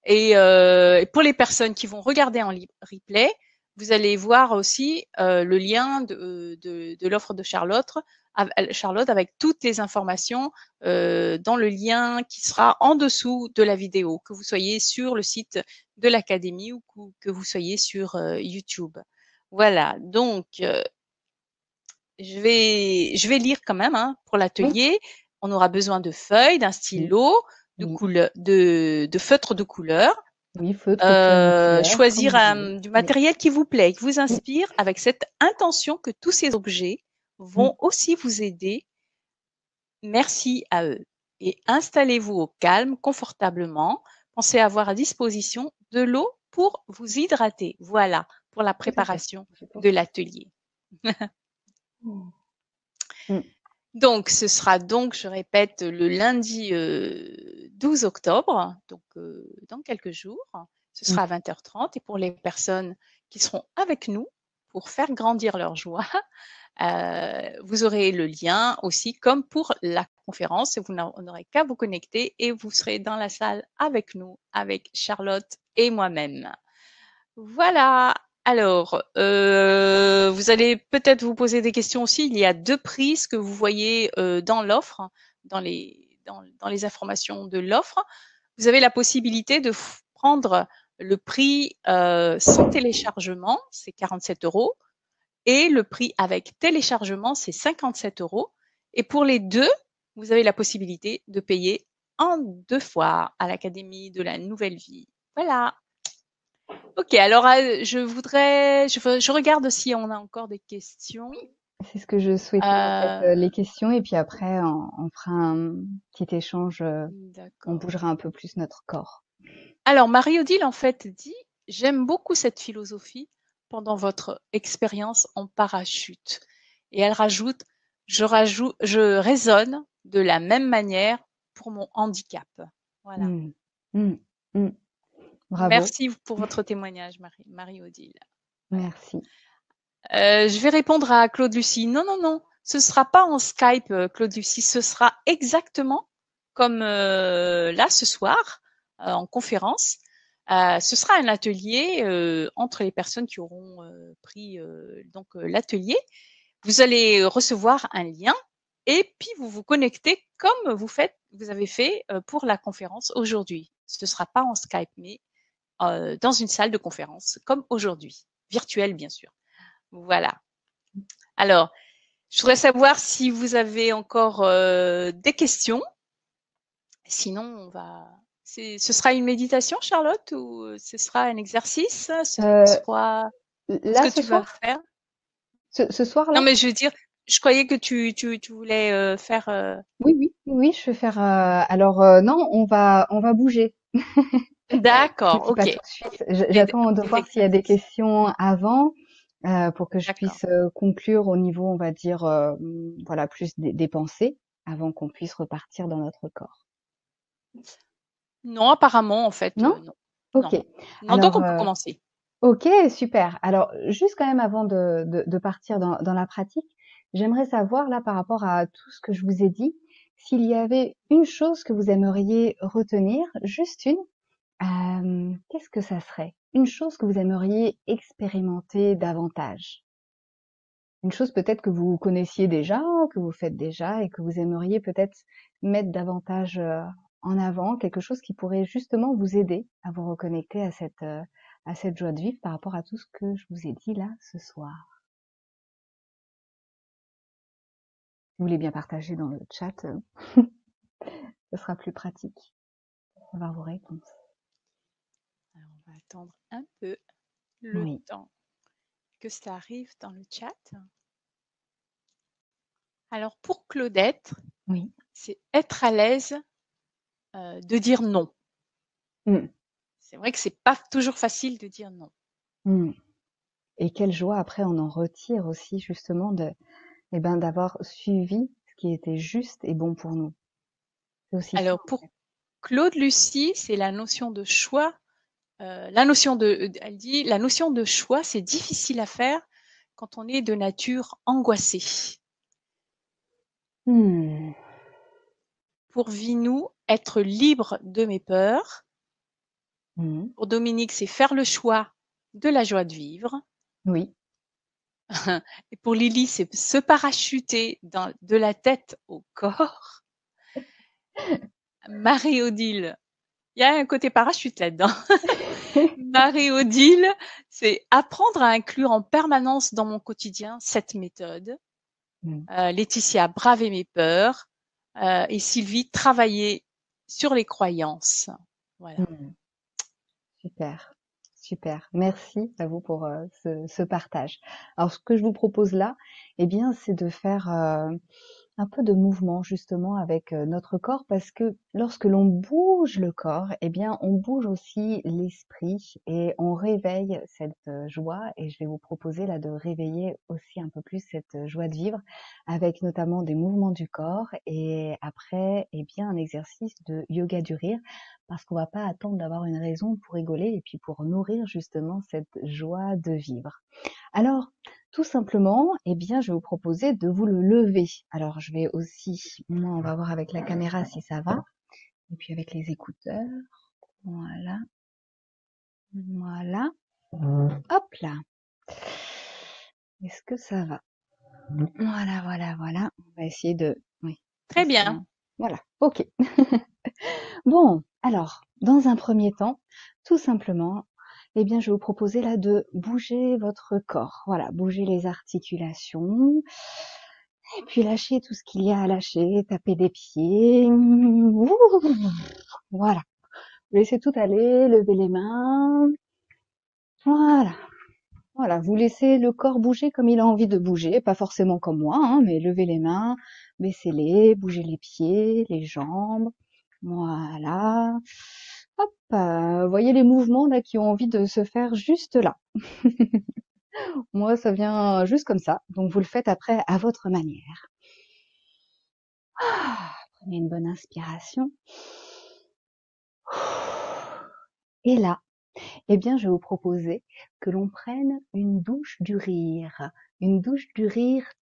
Et pour les personnes qui vont regarder en replay, vous allez voir aussi le lien de l'offre de Charlotte avec toutes les informations dans le lien qui sera en dessous de la vidéo, que vous soyez sur le site de l'Académie ou que vous soyez sur YouTube. Voilà, donc je vais lire quand même hein, pour oui, l'atelier. On aura besoin de feuilles, d'un oui, stylo, oui, de feutres de couleur, oui, feutre, crayon couleur, comme choisir vous voulez. du Oui, matériel qui vous plaît, qui vous oui, inspire, avec cette intention que tous ces objets oui. vont aussi vous aider. Merci à eux. Et installez-vous au calme, confortablement. Pensez avoir à disposition de l'eau pour vous hydrater. Voilà, pour la Tout à fait. préparation C'est pour de ça. l'atelier. Mmh. Mmh. Donc, ce sera donc, je répète, le lundi 12 octobre, donc dans quelques jours. Ce Mmh. sera à 20h30. Et pour les personnes qui seront avec nous pour faire grandir leur joie, vous aurez le lien aussi comme pour la conférence. Vous n'aurez qu'à vous connecter et vous serez dans la salle avec nous, avec Charlotte et moi-même. Voilà. Alors, vous allez peut-être vous poser des questions aussi. Il y a deux prises que vous voyez dans l'offre, dans les informations de l'offre. Vous avez la possibilité de prendre le prix sans téléchargement, c'est 47 euros, et le prix avec téléchargement, c'est 57 euros. Et pour les deux, vous avez la possibilité de payer en deux fois à l'Académie de la Nouvelle Vie. Voilà. Ok, alors je regarde si on a encore des questions. C'est ce que je souhaitais en fait, Euh, les questions et puis après on fera un petit échange, on d'accord. bougera un peu plus notre corps. Alors Marie-Odile en fait dit, j'aime beaucoup cette philosophie. pendant votre expérience en parachute. Et elle rajoute, je raisonne de la même manière pour mon handicap. Voilà. Mmh. Mmh. Mmh. Bravo, Merci pour votre témoignage, Marie-Odile. Voilà. merci. Je vais répondre à Claude Lucie. Non, non, non, ce sera pas en Skype, Claude Lucie. Ce sera exactement comme là ce soir en conférence. Ce sera un atelier entre les personnes qui auront pris donc l'atelier. Vous allez recevoir un lien et puis vous vous connectez comme vous avez fait pour la conférence aujourd'hui. Ce ne sera pas en Skype, mais dans une salle de conférence comme aujourd'hui, virtuelle bien sûr. Voilà. Alors, je voudrais savoir si vous avez encore des questions. Sinon, ce sera une méditation, Charlotte, ou ce sera un exercice? Ce Euh, sera ce Là, que ce tu vas soir? faire? Ce Non, soir-là? mais je veux dire, je croyais que tu voulais faire. Oui, oui, oui, je vais faire. Alors non, on va bouger. Je ne D'accord, dis pas ok. tout de suite. Des J'attends de petits voir s'il y a des exercices. questions avant pour que je D'accord. puisse conclure au niveau, on va dire, voilà, plus des pensées avant qu'on puisse repartir dans notre corps. Non, apparemment, en fait, Non? non. Ok. Non. Non, donc Alors, on peut commencer. ok, super. Alors, juste quand même avant de partir dans la pratique, j'aimerais savoir là par rapport à tout ce que je vous ai dit, s'il y avait une chose que vous aimeriez retenir, juste une. Qu'est-ce que ça serait? Une chose que vous aimeriez expérimenter davantage? Une chose peut-être que vous connaissiez déjà, que vous faites déjà et que vous aimeriez peut-être mettre davantage, en avant, quelque chose qui pourrait justement vous aider à vous reconnecter à cette joie de vivre par rapport à tout ce que je vous ai dit là, ce soir. Vous voulez bien partager dans le chat, ce sera plus pratique pour avoir vos réponses. Alors, on va attendre un peu le Oui, temps que ça arrive dans le chat. Alors, pour Claudette, oui. c'est être à l'aise de dire non. Mmh, C'est vrai que c'est pas toujours facile de dire non. mmh. Et quelle joie après on en retire aussi justement eh ben, d'avoir suivi ce qui était juste et bon pour nous. C'est aussi ça, Alors, en pour fait. Claude Lucie, c'est la notion de choix. La notion de, elle dit, la notion de choix, c'est difficile à faire quand on est de nature angoissée. Mmh. Pour Vinou, être libre de mes peurs. Mmh. Pour Dominique, c'est faire le choix de la joie de vivre. Oui. Et pour Lily, c'est se parachuter de la tête au corps. Marie-Odile, il y a un côté parachute là-dedans. Marie-Odile, c'est apprendre à inclure en permanence dans mon quotidien cette méthode. Mmh. Laetitia, braver mes peurs. Et Sylvie, travailler sur les croyances. Voilà. Mmh. Super, super. Merci à vous pour ce partage. Alors, ce que je vous propose là, eh bien, c'est de faire un peu de mouvement justement avec notre corps parce que lorsque l'on bouge le corps, eh bien, on bouge aussi l'esprit et on réveille cette joie. Et je vais vous proposer là de réveiller aussi un peu plus cette joie de vivre avec notamment des mouvements du corps et après, eh bien, un exercice de yoga du rire parce qu'on va pas attendre d'avoir une raison pour rigoler et puis pour nourrir justement cette joie de vivre. Alors, tout simplement, eh bien, je vais vous proposer de vous le lever. Alors, je vais aussi, moi, on va voir avec la caméra si ça va, et puis avec les écouteurs. Voilà, voilà. Hop là. Est-ce que ça va? Voilà, voilà, voilà. On va essayer de, oui, Très rester bien. en, voilà. Ok. Bon, alors, dans un premier temps, tout simplement, eh bien, je vais vous proposer là de bouger votre corps. Voilà, bouger les articulations. Et puis lâcher tout ce qu'il y a à lâcher, taper des pieds. Voilà. Laissez tout aller, levez les mains. Voilà. Voilà. Vous laissez le corps bouger comme il a envie de bouger. Pas forcément comme moi, hein, mais levez les mains, baissez-les, bougez les pieds, les jambes. Voilà. Hop. Voyez les mouvements là qui ont envie de se faire juste là. Moi, ça vient juste comme ça. Donc, vous le faites après à votre manière. Prenez une bonne inspiration. Et là, eh bien, je vais vous proposer que l'on prenne une douche du rire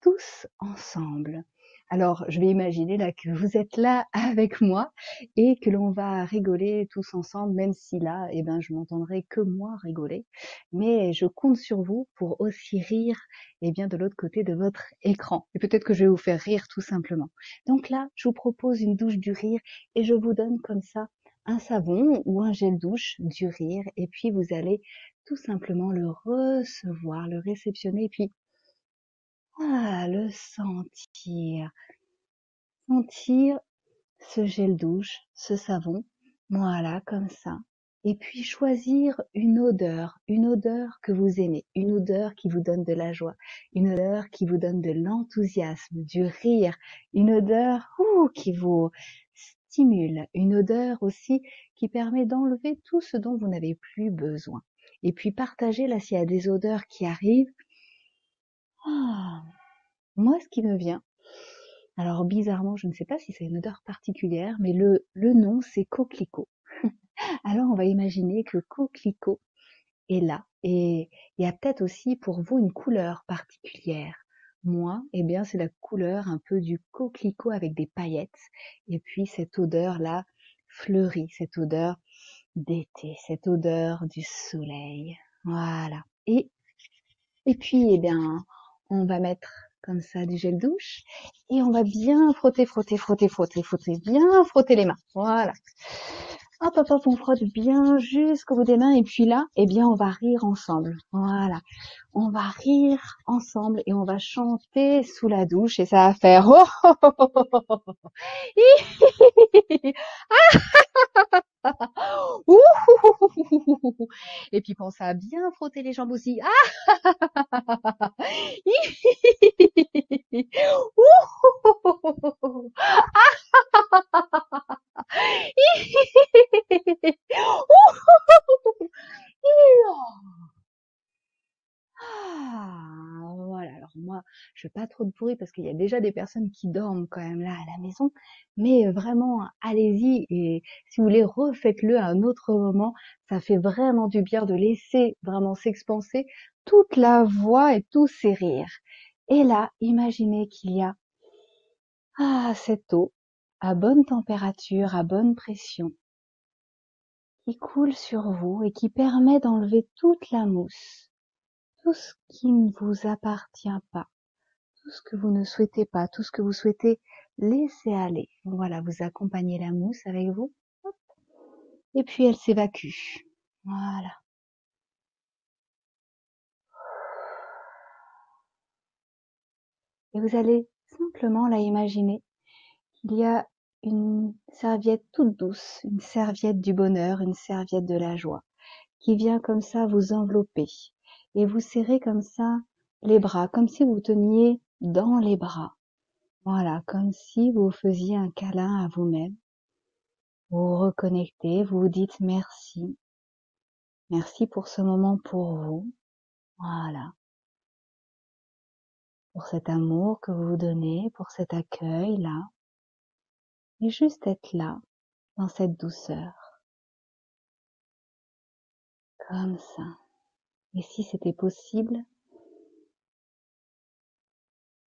tous ensemble. Alors, je vais imaginer là que vous êtes là avec moi et que l'on va rigoler tous ensemble, même si là, eh ben, je n'entendrai que moi rigoler. Mais je compte sur vous pour aussi rire, eh bien, de l'autre côté de votre écran. Et peut-être que je vais vous faire rire tout simplement. Donc là, je vous propose une douche du rire et je vous donne comme ça un savon ou un gel douche du rire et puis vous allez tout simplement le recevoir, le réceptionner et puis le sentir. Sentir ce gel douche, ce savon, voilà, comme ça. Et puis choisir une odeur que vous aimez, une odeur qui vous donne de la joie, une odeur qui vous donne de l'enthousiasme, du rire, une odeur qui vous stimule, une odeur aussi qui permet d'enlever tout ce dont vous n'avez plus besoin. Et puis partager, là, s'il y a des odeurs qui arrivent, moi, ce qui me vient, alors bizarrement, je ne sais pas si c'est une odeur particulière, mais le nom, c'est coquelicot. Alors on va imaginer que le coquelicot est là. Et il y a peut-être aussi pour vous une couleur particulière. Moi, eh bien, c'est la couleur un peu du coquelicot avec des paillettes. Et puis cette odeur-là fleurie, cette odeur d'été, cette odeur du soleil. Voilà. Et puis, eh bien, on va mettre comme ça du gel douche et on va bien frotter, frotter, frotter, frotter, frotter, bien frotter les mains. Voilà. Hop, hop, hop, on frotte bien jusqu'au bout des mains et puis là, eh bien, on va rire ensemble. Voilà. On va rire ensemble et on va chanter sous la douche et ça va faire oh, oh, oh, oh, oh, oh, oh. Ouh, et puis pensez à bien frotter les jambes aussi. Voilà. Alors moi, je fais pas trop de bruit parce qu'il y a déjà des personnes qui dorment quand même là à la maison. Mais vraiment, allez-y et si vous voulez, refaites-le à un autre moment. Ça fait vraiment du bien de laisser vraiment s'expanser toute la voix et tous ces rires. Et là, imaginez qu'il y a cette eau à bonne température, à bonne pression, qui coule sur vous et qui permet d'enlever toute la mousse, tout ce qui ne vous appartient pas, tout ce que vous ne souhaitez pas, tout ce que vous souhaitez laisser aller. Voilà, vous accompagnez la mousse avec vous, hop, et puis elle s'évacue. Voilà. Et vous allez simplement la imaginer qu'il y a une serviette toute douce, une serviette du bonheur, une serviette de la joie, qui vient comme ça vous envelopper et vous serrer comme ça les bras, comme si vous teniez dans les bras. Voilà, comme si vous faisiez un câlin à vous-même. Vous vous reconnectez, vous vous dites merci. Merci pour ce moment pour vous. Voilà. Pour cet amour que vous vous donnez, pour cet accueil-là. Et juste être là, dans cette douceur. Comme ça. Et si c'était possible,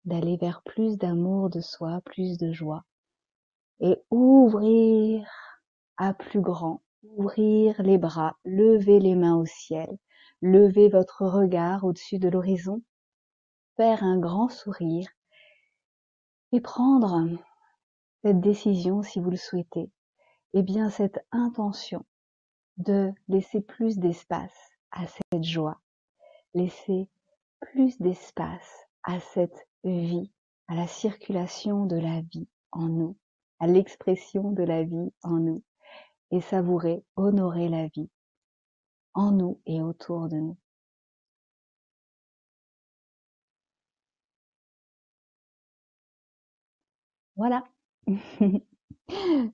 d'aller vers plus d'amour de soi, plus de joie. Et ouvrir à plus grand, ouvrir les bras, lever les mains au ciel, lever votre regard au-dessus de l'horizon, faire un grand sourire et prendre cette décision si vous le souhaitez, et bien cette intention de laisser plus d'espace à cette joie, laisser plus d'espace à cette vie, à la circulation de la vie en nous, à l'expression de la vie en nous, et savourer, honorer la vie en nous et autour de nous. Voilà.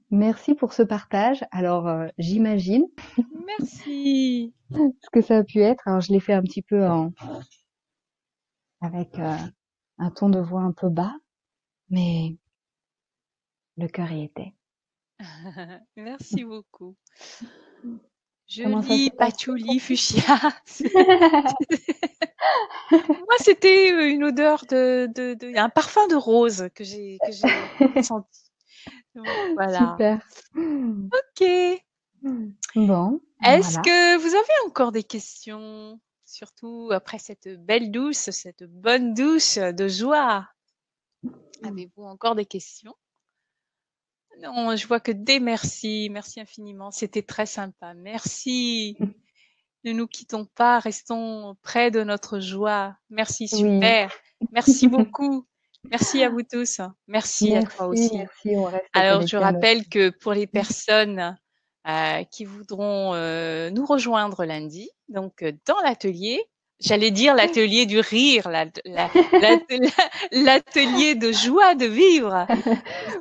Merci pour ce partage. Alors, j'imagine Merci. ce que ça a pu être. Alors, je l'ai fait un petit peu avec un ton de voix un peu bas, mais le cœur y était. Merci beaucoup. Comment ça Joli s'est passé pour patchouli vous? fuchsia. Moi, c'était une odeur un parfum de rose que j'ai senti. Donc, voilà. Super. Ok. Bon, Est-ce voilà. que vous avez encore des questions? Surtout après cette belle douce, cette bonne douche de joie. Avez-vous encore des questions? Non, je vois que des merci. Merci infiniment. C'était très sympa. Merci. Ne nous quittons pas. Restons près de notre joie. Merci, Oui. super. Merci beaucoup. Merci à vous tous. Merci à toi Merci, aussi. merci, on reste Alors, je connectés à notre rappelle que pour les personnes qui voudront nous rejoindre lundi, donc dans l'atelier, j'allais dire l'atelier du rire, l'atelier de joie de vivre.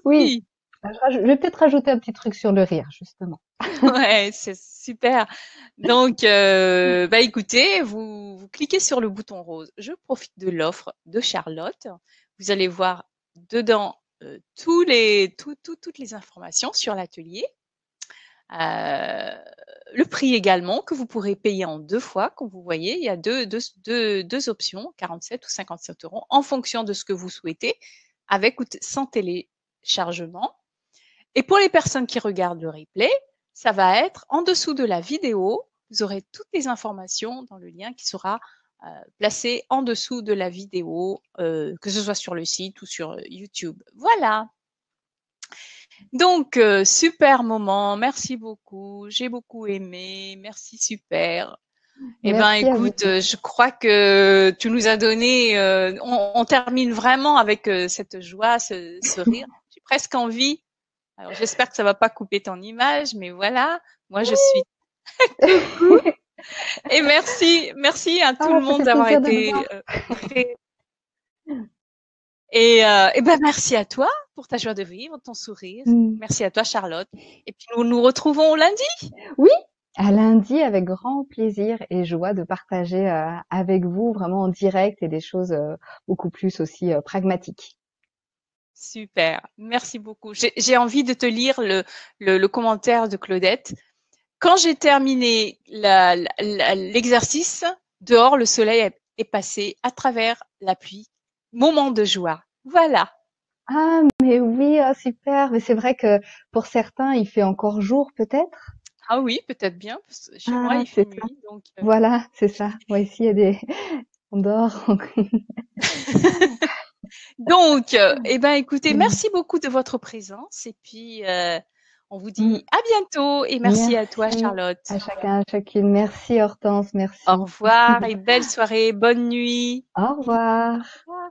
Oui, Oui, je vais peut-être rajouter un petit truc sur le rire, justement. ouais, c'est super. Donc, bah écoutez, vous cliquez sur le bouton rose. Je profite de l'offre de Charlotte. Vous allez voir dedans toutes les informations sur l'atelier. Le prix également que vous pourrez payer en 2 fois. Comme vous voyez, il y a deux options, 47 ou 57 euros, en fonction de ce que vous souhaitez, avec ou sans téléchargement. Et pour les personnes qui regardent le replay, ça va être en dessous de la vidéo. Vous aurez toutes les informations dans le lien qui sera placé en dessous de la vidéo, que ce soit sur le site ou sur YouTube. Voilà. Donc, super moment, merci beaucoup, j'ai beaucoup aimé, merci, super. Eh ben, Merci à vous. écoute, je crois que tu nous as donné, on termine vraiment avec cette joie, ce rire. J'ai presque envie. Alors, j'espère que ça va pas couper ton image, mais voilà, moi je suis coucou et merci à tout Ah, le ça monde fait d'avoir plaisir de le été voir. prêt. Et ben merci à toi pour ta joie de vivre, ton sourire. Mm. Merci à toi, Charlotte. Et puis nous nous retrouvons lundi. Oui, à lundi avec grand plaisir et joie de partager avec vous vraiment en direct et des choses beaucoup plus aussi pragmatiques. Super, merci beaucoup. J'ai envie de te lire le commentaire de Claudette. Quand j'ai terminé l'exercice, dehors, le soleil est passé à travers la pluie. Moment de joie. Voilà. Ah, mais oui, ah, super. Mais c'est vrai que pour certains, il fait encore jour peut-être. Ah oui, peut-être bien, parce que chez moi, Ah, il fait c'est ça. nuit. Donc, Voilà, c'est ça. Moi ici, il y a des, on dort. donc eh ben, écoutez, Mm. merci beaucoup de votre présence. Et puis, on vous Mm. dit à bientôt et merci à toi, Merci Charlotte. à chacun, à chacune. Merci Hortense, Au merci. revoir et belle soirée, bonne nuit. Au revoir. Au revoir.